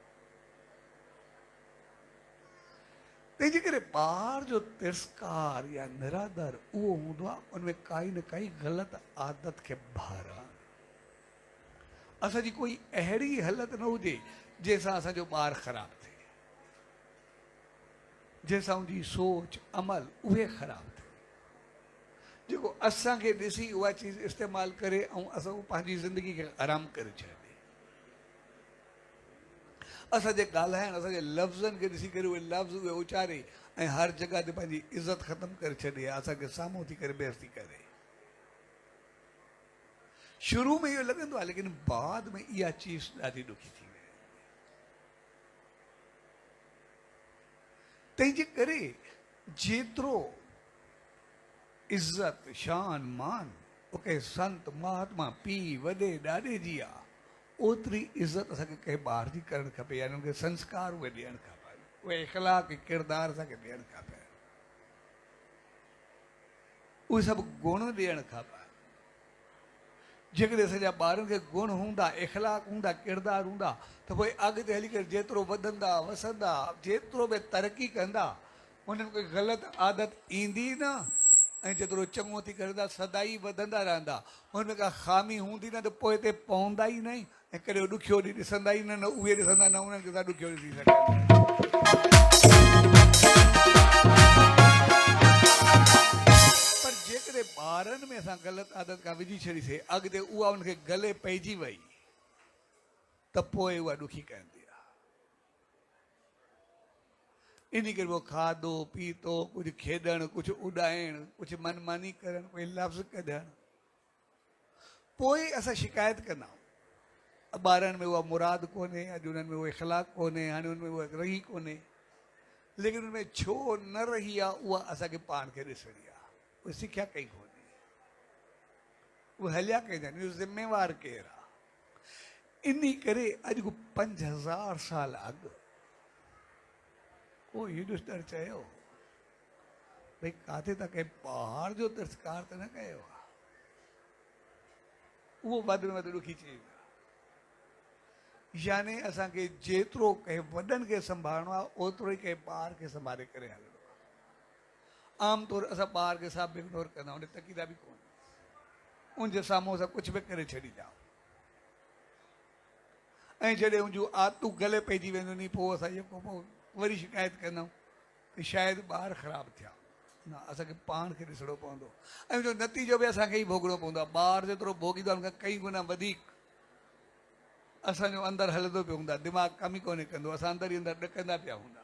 Speaker 1: तंहिंजे करे ॿार जो तिरस्कार या निरादर उहो हूंदो आहे, उनमें काई न काई ग़लति आदत खे भारणु, असांजी कोई अहिड़ी हालत न हुजे जंहिंसां असांजो ॿारु ख़राबु थिए, जंहिंसां उनजी सोच अमल उहे ख़राबु थिए, जेको असांखे ॾिसी उहा चीज़ इस्तेमालु करे ऐं असां पंहिंजी ज़िंदगी खे आराम करे छॾे, असांजे ॻाल्हाइण, असांजे लफ़्ज़नि खे ॾिसी करे उहे लफ़्ज़ उहे उचारे ऐं हर जॻह ते पंहिंजी इज़त ख़तमु करे छॾे, असांखे साम्हूं थी करे बेइज़ती करे। शुरू में इहो लॻंदो आहे, लेकिन बाद में इहा चीज़ ॾाढी ॾुखी थी वई। तंहिंजे करे जेतिरो इज़त, शान, मान उके संत महात्मा पीउ वॾे ॾाॾे जी आहे, ओतिरी इज़त असांखे कंहिं ॿार जी करणु खपे, यानी उनखे संस्कार उहे ॾियणु खपनि, उहे इख़लाक़ किरदार असांखे ॾियणु खपे। उहे सभु गुण ॾियणु खपनि। जेकॾहिं सॼा ॿारनि खे गुण हूंदा, इख़लाक हूंदा, किरदार हूंदा, त पोइ अॻिते हली करे जेतिरो वधंदा वसंदा, जेतिरो बि तरक़ी कंदा, उन्हनि कोई ग़लति आदत ईंदी न। ऐं जेतिरो चङो थी करे सदाई वधंदा रहंदा, हुनमें का ख़ामी हूंदी न, त पोइ हिते पवंदा ई न। ऐं कॾहिं ॾुखियो ॾींहुं ॾिसंदा ई न, न उहे ॾिसंदा, न उन्हनि खे असां ॾुखियो ॾिसी सघंदा। पर जेकॾहिं ॿारनि में असां ग़लति आदत का विझी छॾीसीं, अॻिते उहा उनखे गले पइजी वई, त पोइ उहा ॾुखी कंदी आहे। इन करे उहो खाधो पीतो, कुझु खेॾणु, कुझु उॾाइणु, कुझु मनमानी करणु, कोई लफ़्ज़ कढणु, पोइ असां शिकायत कंदा आहियूं ॿारनि में उहा मुराद कोन्हे, अॼु उन्हनि में उहो इख़लाक कोन्हे, हाणे उनमें उहा रही कोन्हे। लेकिन उनमें छो न रही आहे, उहा असांखे पाण खे ॾिसणी आहे। उहे सिखिया कई कोन्हे, उहे हलिया कंदा आहिनि, इहो ज़िम्मेवार केरु आहे। इन करे अॼु खां 5000 साल अॻु को युधिष्ठिर चयो भई काथे त कंहिं पहाड़ जो तिरस्कार त न कयो आहे। उहो वधि में वधि ॾुखी चई वियो। यानी असांखे जेतिरो कंहिं वॾनि खे संभालणो आहे, ओतिरो ई कंहिं ॿार खे संभाले करे हलणो आहे। आमतौर असां ॿार खे साफ़ इग्नोर कंदा आहियूं, तकीदा बि कोन्हे, उनजे साम्हूं असां कुझु बि करे छॾींदा। ऐं जॾहिं उनजूं आदतूं गले पइजी वेंदियूं नी, पोइ असां जेको पोइ वरी शिकायत कंदा आहियूं कि शायदि ॿार ख़राबु थिया। न, असांखे पाण खे ॾिसणो पवंदो, ऐं उनजो नतीजो बि असांखे ई भोगणो पवंदो आहे। ॿार जेतिरो भोगींदो आहे, उनखां कई गुना वधीक असांजो अंदरि हलंदो पियो हूंदो आहे, दिमाग़ कम ई कोन्हे कंदो, असां अंदरि ई अंदरि ॾकंदा पिया हूंदा।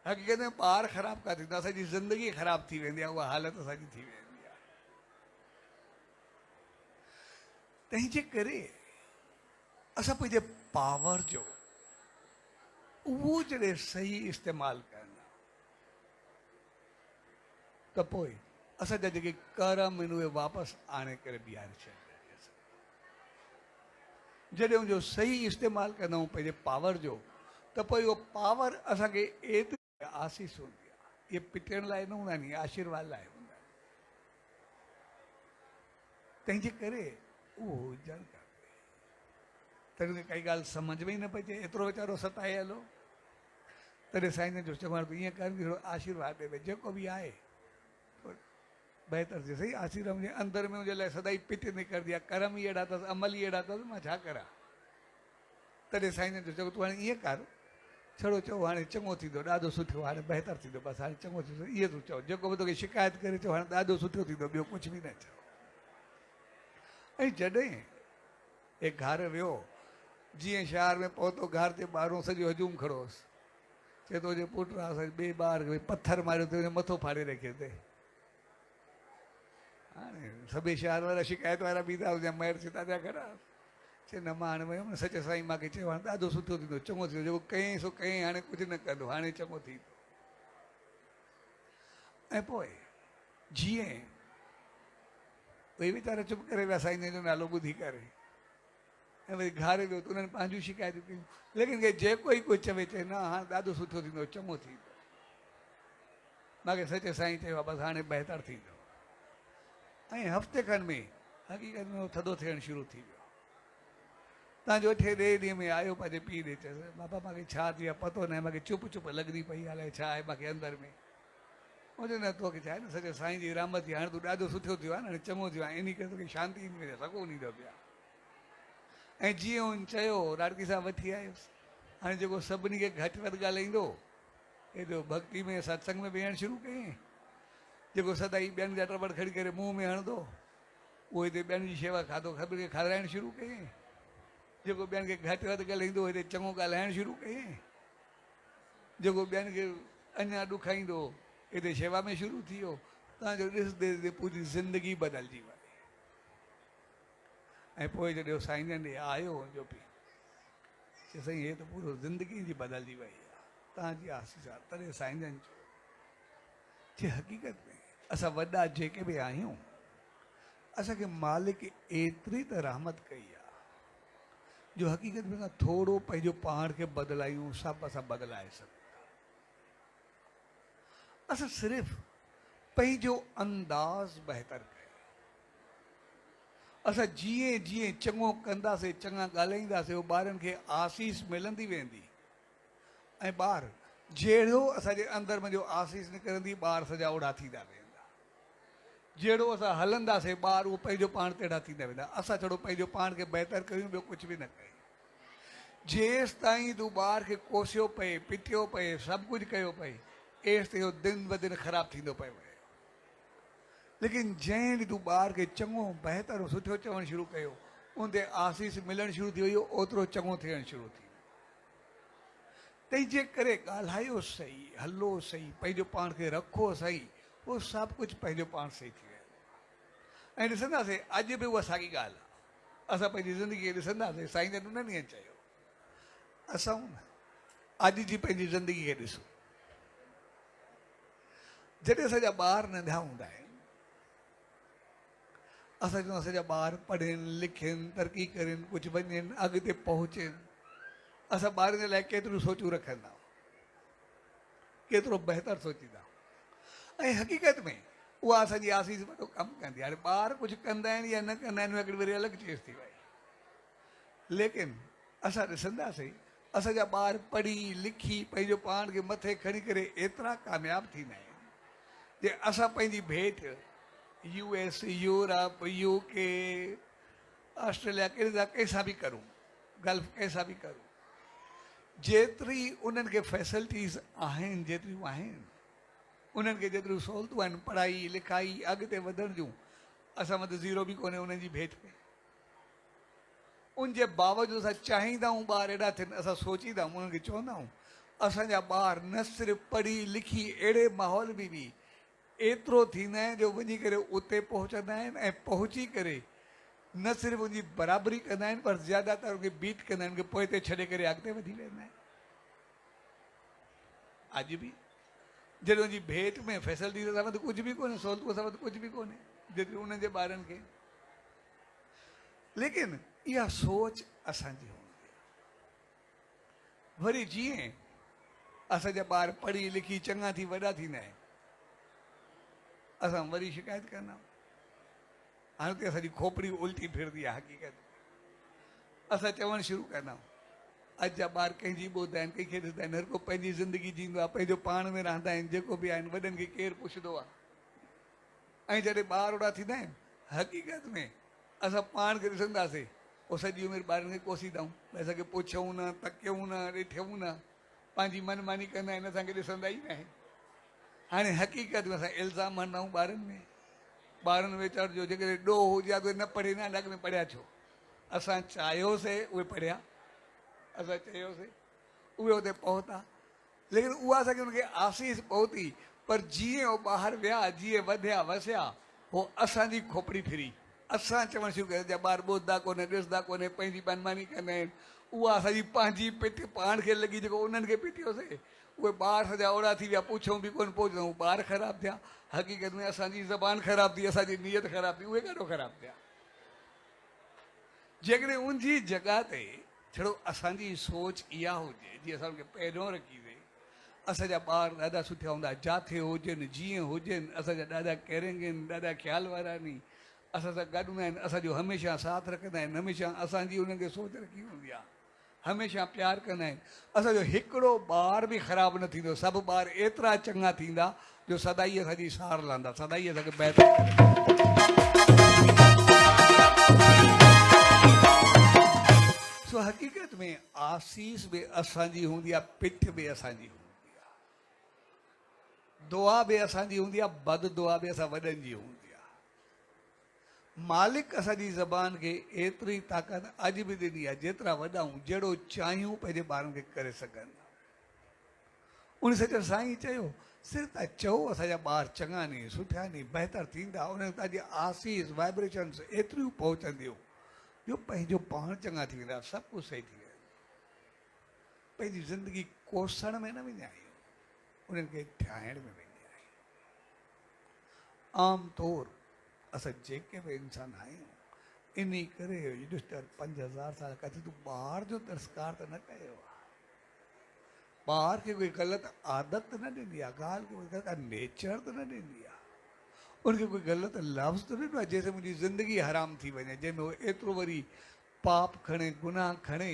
Speaker 1: हक़ीक़त में ॿार ख़राबु कान थींदो, असांजी ज़िंदगी ख़राबु थी वेंदी आहे, उहा हालत असांजी थी वेंदी आहे। तंहिंजे करे असां पंहिंजे पावर जो उहो जॾहिं सही इस्तेमालु कंदा, त पोइ असांजा जेके कर्म आहिनि उहे वापसि आणे करे बीहारे छॾींदा। जॾहिं उनजो सही इस्तेमालु कंदा आहियूं पंहिंजे पावर जो, त पोइ उहो पावर असांखे एतिरी आसीस हूंदी आहे। इहे पिटण लाइ न हूंदा आहिनि, इहे आशीर्वाद लाइ हूंदा आहिनि। तंहिंजे करे उहो हुजणु खपे। तॾहिं काई ॻाल्हि सम्झ में ई न पई अचे, एतिरो वीचारो सताए हलो। तॾहिं साईं जो चवणु ईअं कर, थोरो आशीर्वाद ॾे, जेको बि आहे बहितर थी। सही आशीर्वाद मुंहिंजे अंदरि में मुंहिंजे लाइ सदाई पिट निकिरंदी आहे, कर्म ई अहिड़ा अथसि, अमल ई अहिड़ा अथसि, मां छा करां। तॾहिं साईं जो चयो तूं हाणे ईअं कर, छड़ो चओ हाणे चङो थींदो, ॾाढो सुठो, हाणे बहितर थींदो, बसि हाणे चङो थींदो, इहो तूं चओ। जेको बि तोखे शिकायत करे चओ हाणे ॾाढो सुठो थींदो, ॿियो कुझु बि न चओ। ऐं जॾहिं हे घर वियो, जीअं शहर में पहुतो, घर जे ॿाहिरों सॼो हजूम खड़ो होसि। चए थो जे पुटु आहे ॿिए ॿार खे पथर मारियो अथई, मथो फाड़े रखियो अथई। हाणे सभई शहर वारा शिकायत वारा बीठा हुआ, महिर चिता जा खड़ा। चए न, मां हाणे वियुमि न, सच साईं मूंखे चयो हाणे ॾाढो सुठो थींदो, चङो थींदो, जेको कयईं सो कयईं, हाणे कुझु न कंदो, हाणे चङो थींदो। ऐं पोइ जीअं उहे वीचारा चुप करे विया साईं जो नालो ॿुधी करे, ऐं वरी घर वियो त उन्हनि पंहिंजूं शिकायतूं कयूं। लेकिन के जेको ई कोई चवे, चए न हाणे ॾाढो सुठो थींदो, चङो थींदो, मूंखे सच साईं चयो आहे, बसि हाणे बहितर थींदो। ऐं हफ़्ते खनि में हक़ीक़त में उहो थधो थियणु शुरू थी वियो। तव्हांजो 8 ॾींहं में आयो पंहिंजे पीउ ॾे, चयोसि बाबा मूंखे छा थी आहे पतो न आहे, मूंखे चुप चुप लॻंदी पई, अलाए छा आहे मूंखे अंदरि में। मुंहिंजो न तोखे छा आहे न, सॼो साईं जी रहमत थी, हाणे तूं ॾाढो सुठो थियो आहे न, हाणे चङो थियो आहे, इन करे तोखे शांती ईंदी वेंदी, सघो ईंदो पिया। ऐं जीअं हुन चयो, राॾकी साहिबु वठी आयुसि। हाणे जेको सभिनी खे घटि वधि ॻाल्हाईंदो, एॾो भक्ति में सत्संग में वेहणु शुरू कयईं। जेको सदाई ॿियनि जा टबड़ खणी करे मुंहं में हणंदो, उहो हिते ॿियनि जी शेवा खाधो ख़बर खे खाराइणु शुरू कयईं। जेको ॿियनि खे घटि वधि ॻाल्हाईंदो, हिते चङो ॻाल्हाइणु शुरू कयईं। जेको ॿियनि खे अञा ॾुखाईंदो, हिते शेवा में शुरू थी वियो। तव्हांजो ॾिसंदे पूरी ज़िंदगी बदिलजी वई। ऐं पोइ जॾहिं साईं जन ॾे आयो जो पीउ, चए साईं हे त पूरो ज़िंदगी जी बदिलजी वई आहे, तव्हांजी आसीस आहे। तॾहिं साईं जन चयो हक़ीक़त में असां वॾा जेके बि आहियूं, असांखे मालिक एतिरी त रहमत कई आहे जो हक़ीक़त में थोरो पंहिंजो पाण खे बदिलायूं, सभु असां बदिलाए सघूं था। असां सिर्फ़ु पंहिंजो अंदाज़ बहितर कयो। असां जीअं जीअं चङो कंदासीं, चङा ॻाल्हाईंदासीं, उहो ॿारनि खे आसीस मिलंदी वेंदी। ऐं ॿार जहिड़ो असांजे अंदरि मुंहिंजो आसीस निकिरंदी, ॿार सॼा ओड़ा थींदा वेंदा। जहिड़ो असां हलंदासीं, ॿार उहो पंहिंजो पाण तेड़ा थींदा वेंदा। असां छड़ो पंहिंजो पाण खे बहितर कयूं, ॿियो कुझु बि न कयूं। जेसि ताईं तूं ॿार खे कोसियो पए, पिटियो पए, सभु कुझु कयो पए, एसि ताईं उहो दिन ब दिन ख़राबु थींदो पियो वञे। लेकिन जंहिं ॾींहुं तूं ॿार खे चङो बहितर सुठो चवणु शुरू कयो, उन ते आसीस मिलणु शुरू थी वई, ओतिरो चङो थियणु शुरू थी। तंहिंजे करे ॻाल्हायो सही, हलो सही, पंहिंजो पाण खे रखो सही, उहो सभु कुझु पंहिंजो पाण सही थी वेंदो। ऐं ॾिसंदासीं अॼु बि उहा साॻी ॻाल्हि आहे। असां पंहिंजी ज़िंदगीअ खे ॾिसंदासीं, साईं जन उन ॾींहुं चयो, असां अॼु जी पंहिंजी ज़िंदगी खे ॾिसो। जॾहिं असांजा ॿार नंढा हूंदा आहिनि, असां चवंदा असांजा ॿार पढ़नि लिखनि, तरक़ी कनि, कुझु वञनि, अॻिते पहुचनि। असां ॿारनि जे लाइ केतिरियूं सोचूं रखंदा, केतिरो बहितर सोचींदा। ऐं हक़ीक़त में उहा असांजी आसीस वॾो कमु कंदी। हाणे ॿार कुझु कंदा आहिनि या न कंदा आहिनि, हिकिड़ी वरी अलॻि चीज़ थी वई। लेकिन असां ॾिसंदासीं असांजा ॿार पढ़ी लिखी पंहिंजो पाण खे मथे खणी करे एतिरा कामयाबु थींदा आहिनि, जे असां पंहिंजी भेट US, Europe, UK, Australia, Canada कंहिंसां बि करूं, गल्फ कंहिंसां बि करूं, जेतिरी उन्हनि खे फैसिलिटीज़ आहिनि, जेतिरियूं आहिनि, उन्हनि खे जेतिरियूं सहूलियतूं आहिनि पढ़ाई लिखाई अॻिते वधण जूं, असां वटि ज़ीरो बि कोन्हे उन्हनि जी भेट में। उनजे बावजूदि असां चाहींदा आहियूं ॿार एॾा थियनि, असां सोचींदा आहियूं, उन्हनि खे चवंदा आहियूं असांजा ॿार न सिर्फ़ु पढ़ी लिखी अहिड़े माहौल में बि एतिरो थींदा आहिनि जो वञी करे उते पहुचंदा आहिनि, ऐं पहुची करे न सिर्फ़ु उनजी बराबरी कंदा आहिनि, पर ज़्यादातर उनखे बीट कंदा आहिनि, कि पोइ ते छॾे करे अॻिते वधी वेंदा आहिनि। अॼु बि जॾहिं उनजी भेट में फैसिलिटीज़ असां वटि कुझु बि कोन्हे, सहूलियतूं असां वटि कुझु बि कोन्हे, जेतिरी उन्हनि जे ॿारनि खे। लेकिन इहा सोच असांजी हूंदी आहे। वरी जीअं असांजा ॿार पढ़ी लिखी चङा थी वॾा थींदा आहिनि, असां वरी शिकायत कंदा आहियूं, हाणे त असांजी खोपड़ी उल्टी फिरंदी आहे। हक़ीक़त असां चवणु शुरू कंदा आहियूं अॼु जा ॿार कंहिंजी ॿुधंदा आहिनि, कंहिंखे ॾिसंदा आहिनि, हर को पंहिंजी ज़िंदगी जींदो आहे, पंहिंजो पाण में रहंदा आहिनि, जेको बि आहिनि वॾनि खे केरु पुछंदो आहे। ऐं जॾहिं ॿार ओड़ा थींदा आहिनि, हक़ीक़त में असां पाण खे ॾिसंदासीं, पोइ सॼी उमिरि ॿारनि खे कोसींदा आहियूं, भई असांखे पुछूं न, तकियूं न, ॾिठूं न, पंहिंजी मनमानी कंदा आहिनि, असांखे ॾिसंदा ई न आहिनि। हाणे हक़ीक़त में असां इल्ज़ाम हणंदा आहियूं ॿारनि में, ॿारनि में चढ़िजो जेकॾहिं ॾोह हुजे हा त न पढ़े न, अॻ में पढ़िया छो? असां चाहियोसीं उहे पढ़िया, असां चयोसीं उहे हुते पहुता, लेकिन उहा असांखे उनखे आसीस पहुती, पर जीअं उहो ॿाहिरि विया, जीअं वधिया वसिया, उहो असांजी खोपड़ी फिरी। असां चवणु शुरू कयो जा ॿार ॿुधंदा कोन्हे, ॾिसंदा कोन्हे, पंहिंजी मनमानी कंदा आहिनि, उहा असांजी पंहिंजी पिट पाण खे लॻी, जेको उन्हनि खे पिटियोसीं, उहे ॿार सॼा ओड़ा थी विया, पुछूं बि कोन पहुचूं, ॿार ख़राबु थिया। हक़ीक़त में असांजी ज़बान ख़राबु थी, असांजी नियत ख़राबु थी, उहे ॾाढो ख़राबु थिया। जेकॾहिं उनजी जॻह ते छड़ो असांजी सोच इहा हुजे, जीअं असां उनखे पहिरियों रखीसीं, असांजा ॿार ॾाढा सुठा हूंदा, जिथे हुजनि, जीअं हुजनि, असांजा ॾाढा केयरिंग आहिनि, ॾाढा ख़्यालु वारा आहिनि, असां सां गॾु हूंदा आहिनि, असांजो हमेशह साथ रखंदा आहिनि, हमेशह असांजी उन्हनि खे सोच रखी हूंदी आहे, हमेशह प्यारु कंदा आहिनि। असांजो हिकिड़ो ॿार बि ख़राबु न थींदो, सभु ॿार एतिरा चङा थींदा जो सदाई असांजी सार लहंदा, सदाई असांखे बहितर। सो हक़ीक़त में आसीस बि असांजी हूंदी आहे, पिठ बि असांजी हूंदी आहे, दुआ बि असांजी हूंदी आहे, बद दुआ बि असां वॾनि जी हूंदी आहे। मालिक असांजी ज़बान खे एतिरी ताक़त अॼु बि ॾिनी आहे, जेतिरा वॾा आहियूं, जहिड़ो चाहियूं पंहिंजे ॿारनि खे करे सघनि। उन सच साईं चयो, सिर्फ़ु तव्हां चओ असांजा ॿार चङा नी, सुठा नी, बहितर थींदा, उन्हनि तव्हांजी आसीस वाइब्रेशन्स एतिरियूं पहुचंदियूं जो पंहिंजो पाण चङा थी वेंदा, सभु कुझु सही थी वेंदो। पंहिंजी ज़िंदगी कोसण में न वेंदा आहियूं, उन्हनि खे ठाहिण में वेंदा आहियूं। आम तौरु असां जेके बि इंसान आहियूं, इन करे 5000 साल किथे तूं ॿार जो तिरस्कार त न कयो आहे, ॿार खे कोई ग़लति आदत त न ॾिनी आहे, ॻाल्हि खे कोई ग़लति नेचर त न ॾिनी आहे, उनखे कोई ग़लति लफ़्ज़ त ॾिनो आहे जंहिंसां मुंहिंजी ज़िंदगी हराम थी वञे, जंहिंमें उहो एतिरो वरी पाप खणे, गुनाह खणे।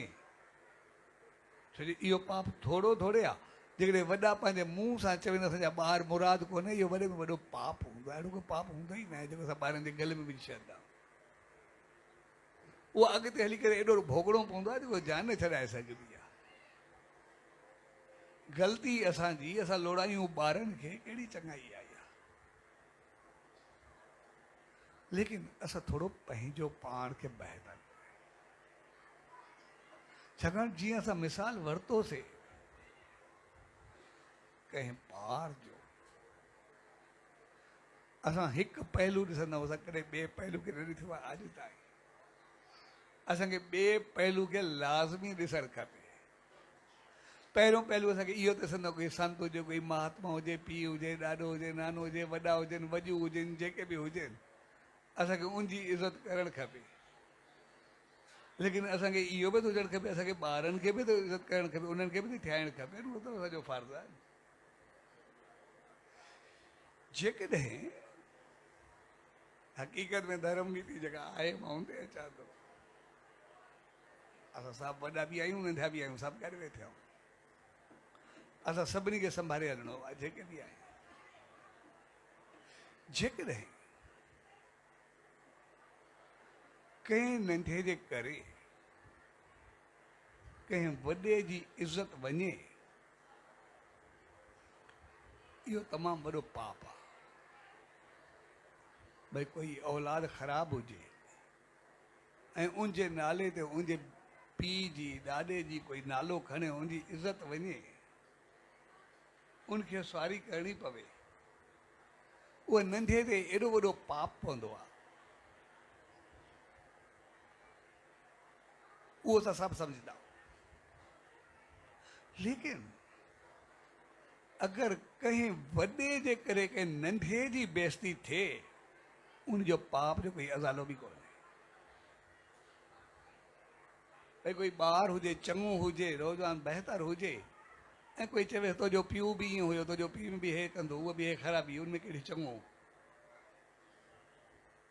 Speaker 1: छो जो इहो पाप थोरो थोरे आहे, जेकॾहिं वॾा पंहिंजे मुंहं सां चवनि असांजा ॿार मुराद कोन्हे, इहो वॾे में वॾो पाप हूंदो आहे। अहिड़ो कोई पाप हूंदो ई न आहे जेको असां ॿारनि जे गले में विझी छॾंदा। उहो अॻिते हली करे एॾो भोगणो पवंदो आहे जेको जान छॾाए सघिबी आहे। ग़लती असांजी, असां लोड़ायूं ॿारनि खे, कहिड़ी चङाई आहे इहा। लेकिन असां थोरो पंहिंजो पाण खे बहितर, छाकाणि जीअं असां मिसाल वरितोसीं कंहिं ॿार जो, असां हिकु पहलू ॾिसंदा हुआसीं, कॾहिं ॿिए पहलू खे न ॾिठो आहे अॼु ताईं। असांखे ॿिए पहलू खे लाज़मी ॾिसणु खपे। पहिरियों पहलू असांखे इहो ॾिसंदो, कोई संत हुजे, कोई महात्मा हुजे, पीउ हुजे, ॾाॾो हुजे, नानो हुजे, वॾा हुजनि, वॾियूं हुजनि, जेके बि हुजनि, असांखे उनजी इज़त करणु खपे। लेकिन असांखे इहो बि हुजणु खपे, असांखे ॿारनि खे बि त इज़त करणु खपे, उन्हनि खे बि ठाहिणु खपे। उहो त असांजो फर्ज़ु आहे। जेकॾहिं हक़ीक़त में धर्म नीति जेका आहे, मां उन ते अचां थो, असां सभु वॾा बि आहियूं, नंढा बि आहियूं, सभु गॾु वेठा आहियूं। असां सभिनी खे संभाले हलणो आहे, जेके बि आहिनि। जेकॾहिं कंहिं नंढे जे करे कंहिं वॾे जी इज़त वञे, इहो तमामु वॾो पाप आहे। भई कोई औलाद ख़राबु हुजे ऐं उनजे नाले ते उनजे पीउ जी, ॾाॾे जी कोई नालो खणे, उनजी इज़त वञे, उनखे सवारी करणी पवे, उहो नंढे ते एॾो वॾो पाप पवंदो आहे। उहो त सभु सम्झंदा। लेकिन अगरि कंहिं वॾे जे करे कंहिं नंढे जी बेइज़ती थिए, उनजो पाप जो कोई अज़ालो बि कोन्हे। भई कोई ॿार हुजे, चङो हुजे, रोज़ान बहितर हुजे, ऐं कोई चवे तुंहिंजो पीउ बि ईअं हुयो, तुंहिंजो पीउ बि हे कंदो, उहो बि हे ख़राबी, उनमें कहिड़ी चङो।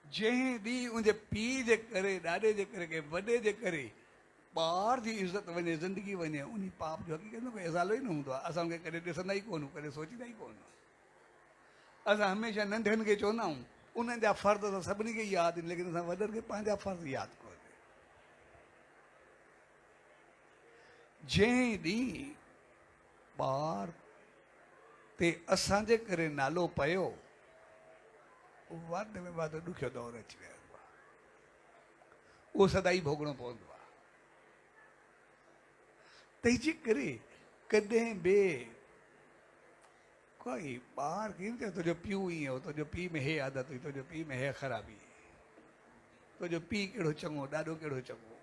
Speaker 1: जंहिं ॾींहुं उनजे पीउ जे करे, ॾाॾे जे करे, कंहिं वॾे जे करे ॿार जी इज़त वञे, ज़िंदगी वञे, उन पाप जो हक़ीक़त में कोई अज़ालो ई न हूंदो आहे। असां उनखे कॾहिं ॾिसंदा ई कोन्ह, कॾहिं सोचींदा ई कोन्ह। असां हमेशह नंढनि खे चवंदा आहियूं, उन्हनि जा फ़र्ज़ असां सभिनी खे यादि आहिनि, लेकिन असां वॾनि खे पंहिंजा फ़र्ज़ यादि कोन्हे। जंहिं ॾींहुं ॿार ते असांजे करे नालो पियो, वध में वधि ॾुखियो दौरु अची वियो आहे। उहो सदाई भोगणो पवंदो आहे। तंहिंजे करे कॾहिं बि कोई ॿार कीअं चए तुंहिंजो पीउ ईअं हो, तुंहिंजो पीउ में हे आदत हुई, तुंहिंजो पीउ में हे ख़राबी, तुंहिंजो पीउ कहिड़ो चङो, ॾाढो कहिड़ो चङो।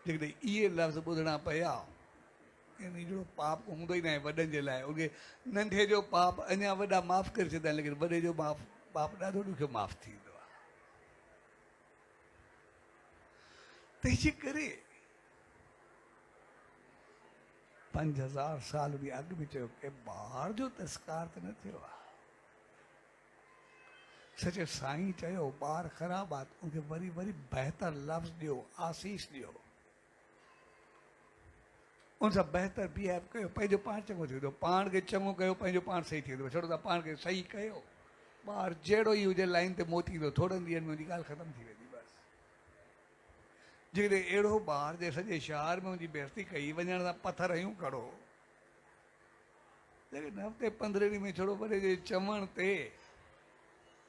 Speaker 1: जेकॾहिं इहे लफ़्ज़ ॿुधणा पिया, इन जहिड़ो पाप हूंदो ई न आहे वॾनि जे लाइ। उनखे नंढे जो पाप अञा वॾा माफ़ु करे छॾींदा आहिनि, लेकिन वॾे जो पाप ॾाढो ॾुखियो माफ़ु थींदो आहे। तंहिंजे करे 5000 साल बि अॻु में चयो की ॿार जो तस्कार त न थियो आहे। सचे साईं चयो ॿार ख़राबु आहे, उनखे वरी वरी बहितर लफ़्ज़ ॾियो, आसीस ॾियो, उन सां बहितर बिहेव कयो, पंहिंजो पाण चङो थी वेंदो। पाण खे चङो कयो, पंहिंजो पाण सही थी वेंदो। छॾो त पाण खे सही कयो, ॿार जहिड़ो ई हुजे लाइन ते मोटी ईंदो, थोरनि ॾींहंनि में उनजी ॻाल्हि ख़तमु थी वेंदी बसि। जेकॾहिं अहिड़ो ॿार जे सॼे शहर में उनजी बेइज़ती कई, वञण सां पथर हयूं खड़ो, लेकिन हफ़्ते 15 ॾींहं में छड़ो वॾे जे चवण ते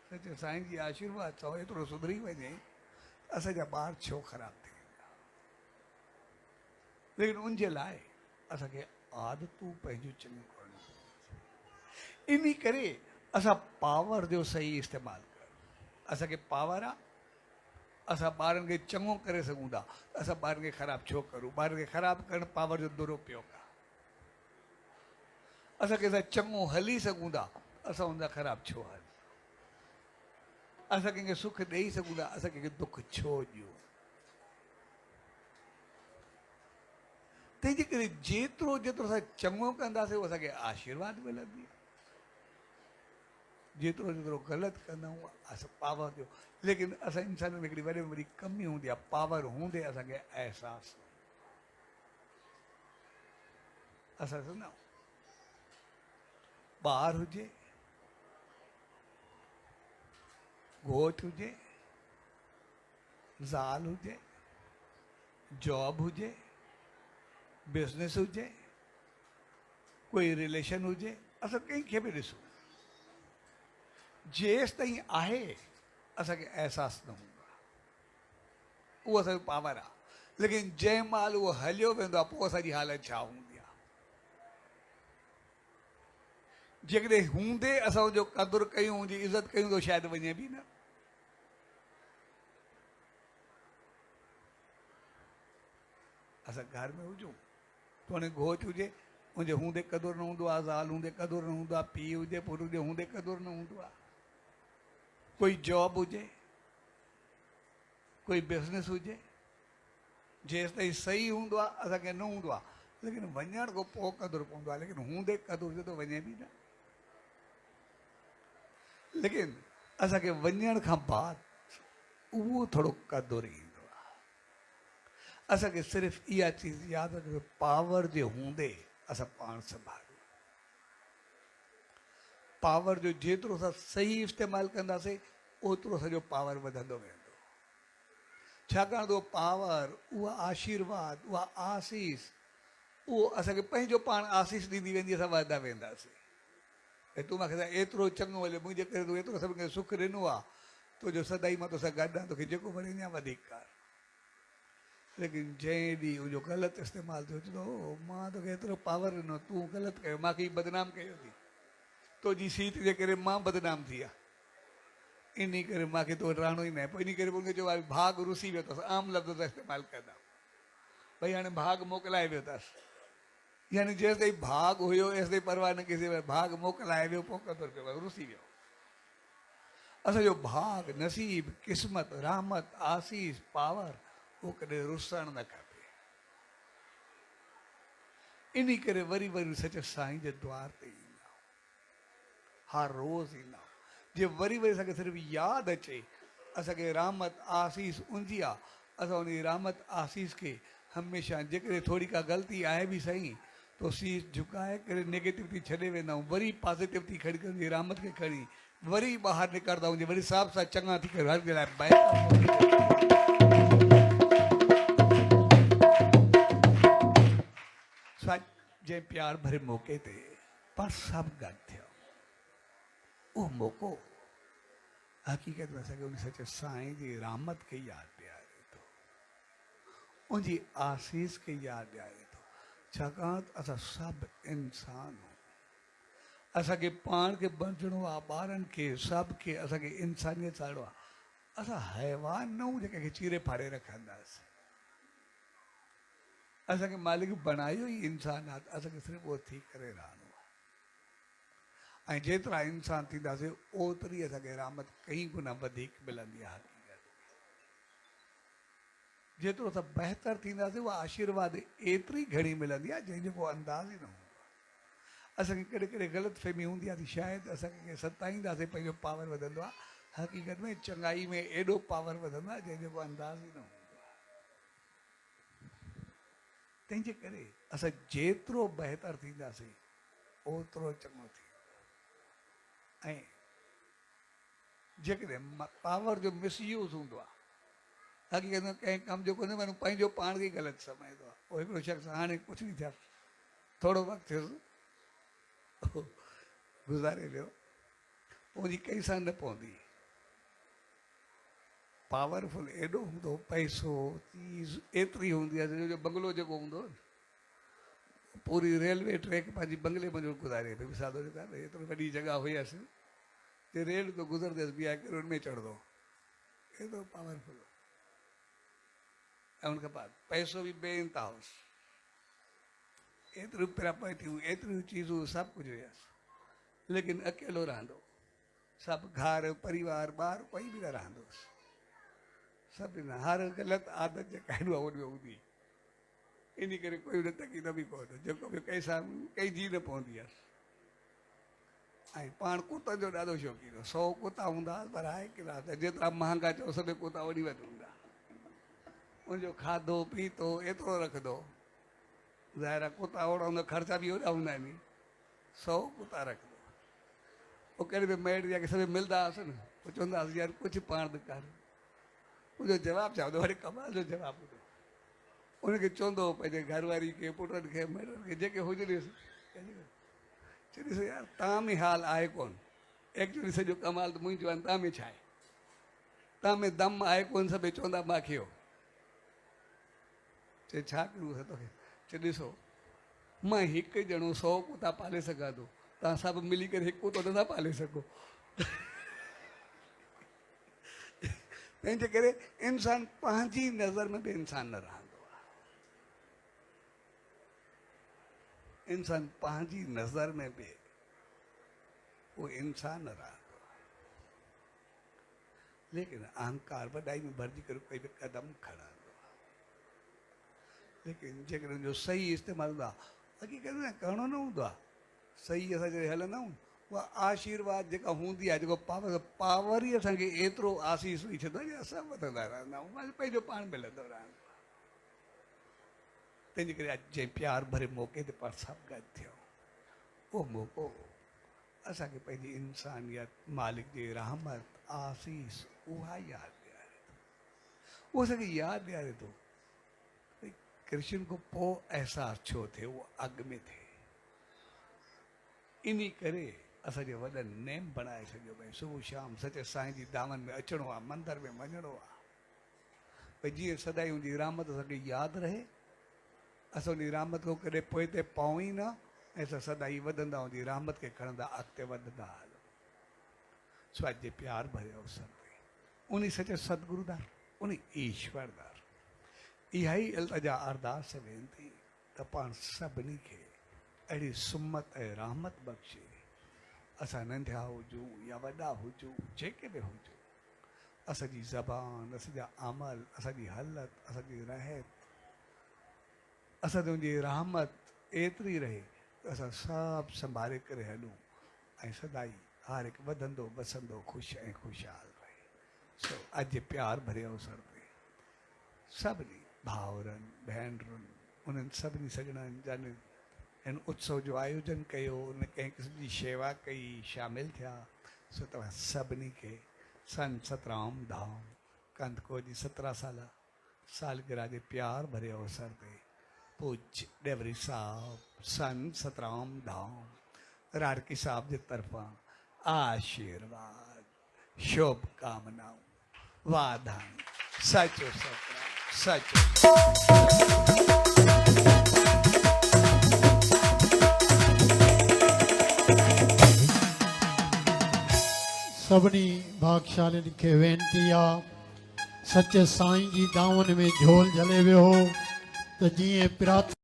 Speaker 1: सचे साईं जी आशीर्वाद सां एतिरो सुधरी वञे, असांजा ॿार छो ख़राबु थी वेंदा। लेकिन उनजे लाइ असांखे आदतूं पंहिंजूं चङियूं करणियूं पवंदियूं। इन करे असां पावर जो सही इस्तेमालु कयूं। असांखे पावर आहे, असां ॿारनि खे चङो करे सघूं था, असां ॿारनि खे ख़राबु छो करूं। ॿारनि खे ख़राबु करणु पावर जो दुरुपयोग आहे। असांखे असां चङो हली सघूं था, असां हुन सां ख़राबु छो हलूं। असां कंहिंखे सुख ॾेई सघूं था, असां कंहिंखे दुख छो ॾियूं। तंहिंजे करे जेतिरो जेतिरो असां चङो कंदासीं, उहो असांखे आशीर्वाद मिलंदी। जेतिरो जेतिरो ग़लति कंदा आहियूं असां पावर जो, लेकिन असां इंसान में हिकिड़ी वॾे में वॾी कमी हूंदी आहे, पावर हूंदे असांखे अहसासु असां न ॿार हुजे, घोट हुजे, ज़ाल हुजे, जॉब हुजे, बिज़नेस हुजे, कोई रिलेशन हुजे, असां कंहिंखे बि ॾिसूं, जेसि ताईं आहे असांखे अहसासु न हूंदो आहे, उहो असांजो पावर आहे। लेकिन जंहिं महिल उहो हलियो वेंदो आहे पोइ असांजी हालत छा हूंदी आहे। जेकॾहिं हूंदे असां हुनजो क़दुरु कयूं, हुनजी इज़त कयूं त शायदि वञे बि न। असां घर में हुजूं तो हाणे घोट हुजे, हुनजे हूंदे क़दुरु न हूंदो आहे, ज़ाल हूंदे क़दुरु न हूंदो आहे, पीउ हुजे, पुटु हुजे, हूंदे क़दुरु न हूंदो आहे, कोई जॉब हुजे, कोई बिज़नेस हुजे, जेसि ताईं सही हूंदो आहे असांखे न हूंदो आहे, लेकिन वञण खां पोइ क़दुरु पवंदो आहे, लेकिन हूंदे क़दुरु हुजे त वञे बि न। लेकिन असांखे वञण खां बाद उहो थोरो क़दुरु ईंदो आहे। असांखे सिर्फ़ु इहा चीज़ यादि रखियो, पावर जे हूंदे असां पाण संभालियूं। पावर जो जेतिरो असां सही इस्तेमालु कंदासीं ओतिरो असांजो पावर वधंदो वेंदो। छाकाणि त पावर, उहा आशीर्वाद, उहा आसीस, उहो असांखे पंहिंजो पाण आसीस ॾींदी वेंदी, असां वधंदा वेंदासीं। ऐं तूं मूंखे एतिरो चङो हले, मुंहिंजे करे तूं एतिरो सभिनि खे सुखु ॾिनो आहे, तुंहिंजो सदाई मां तोसां गॾु आहियां, तोखे जेको वणे अञा वधीक कर। लेकिन जंहिं ॾींहुं उनजो ग़लति इस्तेमालु थियो, चवंदो मां तोखे एतिरो पावर ॾिनो, तूं ग़लति कयो, मूंखे ई बदनाम कयो अथई, तुंहिंजी सीट जे करे मां बदनाम थी आहे, इन करे मूंखे तो रहणो ई न आहे। पोइ इन करे उनखे चयो आहे भाग रुसी वियो अथसि, आम लफ़्ज़ इस्तेमालु कंदा, भई हाणे भाग मोकिलाए वियो अथसि, यानी जेसि ताईं भाग हुयो एसि ताईं परवाह न कईसीं, भाग मोकिलाए वियो पोइ क़दुरु कयो, रुसी वियो। असांजो भाग, नसीब, क़िस्मत, रहमत, आसीस, पावर, उहो कॾहिं रुसणु न खपे। इन करे वरी वरी सच साईं जे द्वार ते ईंदा, हर रोज़ ईंदा, जे वरी वरी असांखे सिर्फ़ु यादि अचे असांखे रहमत आसीस उनजी आहे, असां उन रहमत आसीस खे हमेशह, जेकॾहिं थोरी का ग़लती आहे बि सही, तो सीस झुकाए करे नेगेटिविटी छॾे वेंदा आहियूं, वरी पॉज़िटिविटी खणी करे उनजी रहमत खे खणी वरी ॿाहिरि निकिरंदा आहियूं, वरी साफ़ सां चङा थी करे हर जे लाइ जंहिं प्यार भरे मौक़े ते पाण सभु गॾु थियो, उहो मौक़ो हक़ीक़त में असांखे उन सचे साईं जी रहमत खे यादि ॾियारे थो, उनजी आसीस खे यादि ॾियारे थो। छाकाणि त असां सभु इंसान आहियूं, असांखे पाण खे बचिणो आहे, ॿारनि खे, सभु खे असांखे इंसानियत चाढ़ो आहे। असां हैवान न हूं जेके चीरे फाड़े रखंदासीं, असांखे मालिक बणायो ई इंसान आहे, असांखे सिर्फ़ु उहो थी करे रहणो आहे। ऐं जेतिरा इंसान थींदासीं ओतिरी असांखे रहमत कई गुना वधीक मिलंदी आहे। हक़ीक़त जेतिरो असां बहितर थींदासीं उहा आशीर्वाद एतिरी घणी मिलंदी आहे जंहिंजो को अंदाज़ ई न हूंदो आहे। असांखे कॾहिं कॾहिं ग़लति फ़हमी हूंदी आहे त शायदि असांखे सताईंदासीं पंहिंजो पावर वधंदो आहे, हक़ीक़त में चङाई में एॾो पावर वधंदो आहे जंहिंजो को अंदाज़ ई न हूंदो आहे। तंहिंजे करे असां जेतिरो बहितर थींदासीं ओतिरो चङो थींदो। ऐं जेकॾहिं पावर जो मिसयूज़ हूंदो आहे, हक़ीक़त में कंहिं कम जो कोन्हे, माण्हू पंहिंजो पाण खे ग़लति सम्झंदो आहे। पोइ हिकिड़ो शख़्स हाणे कुझु न थिया, थोरो वक़्तु थियुसि गुज़ारे वियो, उनजी कंहिं सां न पवंदी, पावरफुल एॾो हूंदो, पैसो चीज़ एतिरी हूंदी आहे, जो बंगलो जेको हूंदो पूरी रेलवे ट्रैक पंहिंजी बंगले में गुज़ारे पियो, सादो एतिरी वॾी जॻह हुयसि, ते रेल तो गुज़रंदे बीहाए करे उनमें चढ़ंदो, एॾो पावरफुल। ऐं उनखां बाद पैसो बि बेइंतहा हुउसि, एतिरियूं प्रॉपर्टियूं, एतिरियूं चीज़ूं, सभु कुझु हुयसि, लेकिन अकेलो रहंदो, सभु घर परिवार ॿार कोई बि न रहंदोसि, सभिनी हर ग़लति आदत जेका आहिनि उहा उनमें हूंदी, इन करे कोई उन तकी न बि कोन, जेको बि कंहिं सां कंहिं जी न पवंदी आहे। ऐं पाण कुतनि जो ॾाढो शौक़ीन हो। 100 कुता हूंदा पर आहे कहिड़ा त जेतिरा महांगा चओ सभई कुता वॾी वॾी हूंदा। उनजो खाधो पीतो एतिरो रखंदो, ज़ाहिर आहे कुता ओड़ा हूंदा, ख़र्चा बि ओड़ा हूंदा आहिनि। 100 कुता रखंदो। पोइ कहिड़ी बि मेड या सभई मिलंदा हुआसीं न, पोइ चवंदा हुआसीं यार कुझु पाण त कर। उनजो जवाबु छा हूंदो, वरी कमाल जो जवाबु हूंदो। उनखे चवंदो हो पंहिंजे घरवारी खे, पुटनि खे, मेडनि खे, जेके हुजनि, चवंदो यार तव्हां में हाल आहे कोन, एक्चुअली सॼो कमाल त मुंहिंजो आहे, तव्हां में छा आहे, तव्हां में दम आहे कोन, सभई चवंदा मूंखे हो। चए छा कयूं तोखे? चए ॾिसो मां हिकु ॼणो 100 कुता पाले सघां थो, तव्हां सभु मिली करे हिकु कुतो नथा पाले सघो। तंहिंजे करे इंसान पंहिंजी नज़र में बि इंसान न रहंदो आहे। इंसान पंहिंजी नज़र में बि वो इंसान न रहंदो आहे। लेकिन अहंकार वॾाई में भरिजी करे कोई बि क़दम खणंदो आहे। लेकिन जेकॾहिं जो सही इस्तेमालु हूंदो आहे, हक़ीक़त में करिणो न हूंदो आहे। सही असां जॾहिं हलंदा आहियूं, उहा आशीर्वाद जेका हूंदी आहे, जेको पावर ई असांखे एतिरो आसीस ॾेई छॾींदो आहे, असां वधंदा रहंदा आहियूं, पंहिंजो पाण मिलंदो रहंदो आहे। तंहिंजे करे अॼु जे प्यार भरे मौक़े ते पाण सभु गॾु थियो, उहो मौक़ो असांखे पंहिंजी इंसानियत, मालिक जी रहमत, आसीस उहा यादि ॾियारे थो। उहो असांखे यादि ॾियारे थो भई कृष्ण खां पोइ अहसासु छो थिए, उहो अॻु में थिए। इन करे असांजे वॾनि नेम बणाए छॾियो भई सुबुह शाम सचे साईं जी दामन में अचिणो आहे, मंदर में वञिणो आहे, भई जीअं सदाई हुनजी रहमत असांखे यादि रहे, असां उनजी रहमत खां कॾहिं पोइ ते पऊं ई न, ऐं असां सदाई वधंदा हुनजी रहमत खे खणंदा अॻिते वधंदा हलूं। सो अॼु जे प्यार भरे अवसर ते उन सचे सतगुरुदार, उन ईश्वरदार इहा ई इल्तिजा अरदास वेंदी त पाण सभिनी खे अहिड़ी सुमत ऐं रहमत बख़्शे। असां नंढा हुजूं या वॾा हुजूं, जेके बि हुजूं, असांजी ज़बान, असांजा अमल, असांजी हलत, असांजी रहत, असां तुंहिंजी रहमत एतिरी रहे त असां सभु संभाले करे हलूं ऐं सदाई हर हिकु वधंदो बसंदो ख़ुशि ऐं ख़ुशहाल रहे। सो अॼु जे प्यार भरे अवसर ते सभिनी भाउरनि भेनरुनि, उन्हनि सभिनी सॼणनि जन हिन उत्सव जो आयोजन कयो, उन कंहिं क़िस्म जी शेवा कई, शामिल थिया, सो तव्हां सभिनी खे सन सतराम धाम कंदको जी 17 साल सालगिरह जे प्यार भरे अवसर ते पूज्य डेवरी साहब सन सतराम धाम राड़की साहब जे तरफ़ां आशीर्वाद, शुभकामनाऊं, वाधायूं, सचो सतराम, सचो।
Speaker 2: सभिनी भागशालियुनि खे वेनती आहे, सचे साईं जी दामन में झोल जले वियो त जीअं प्रार्थना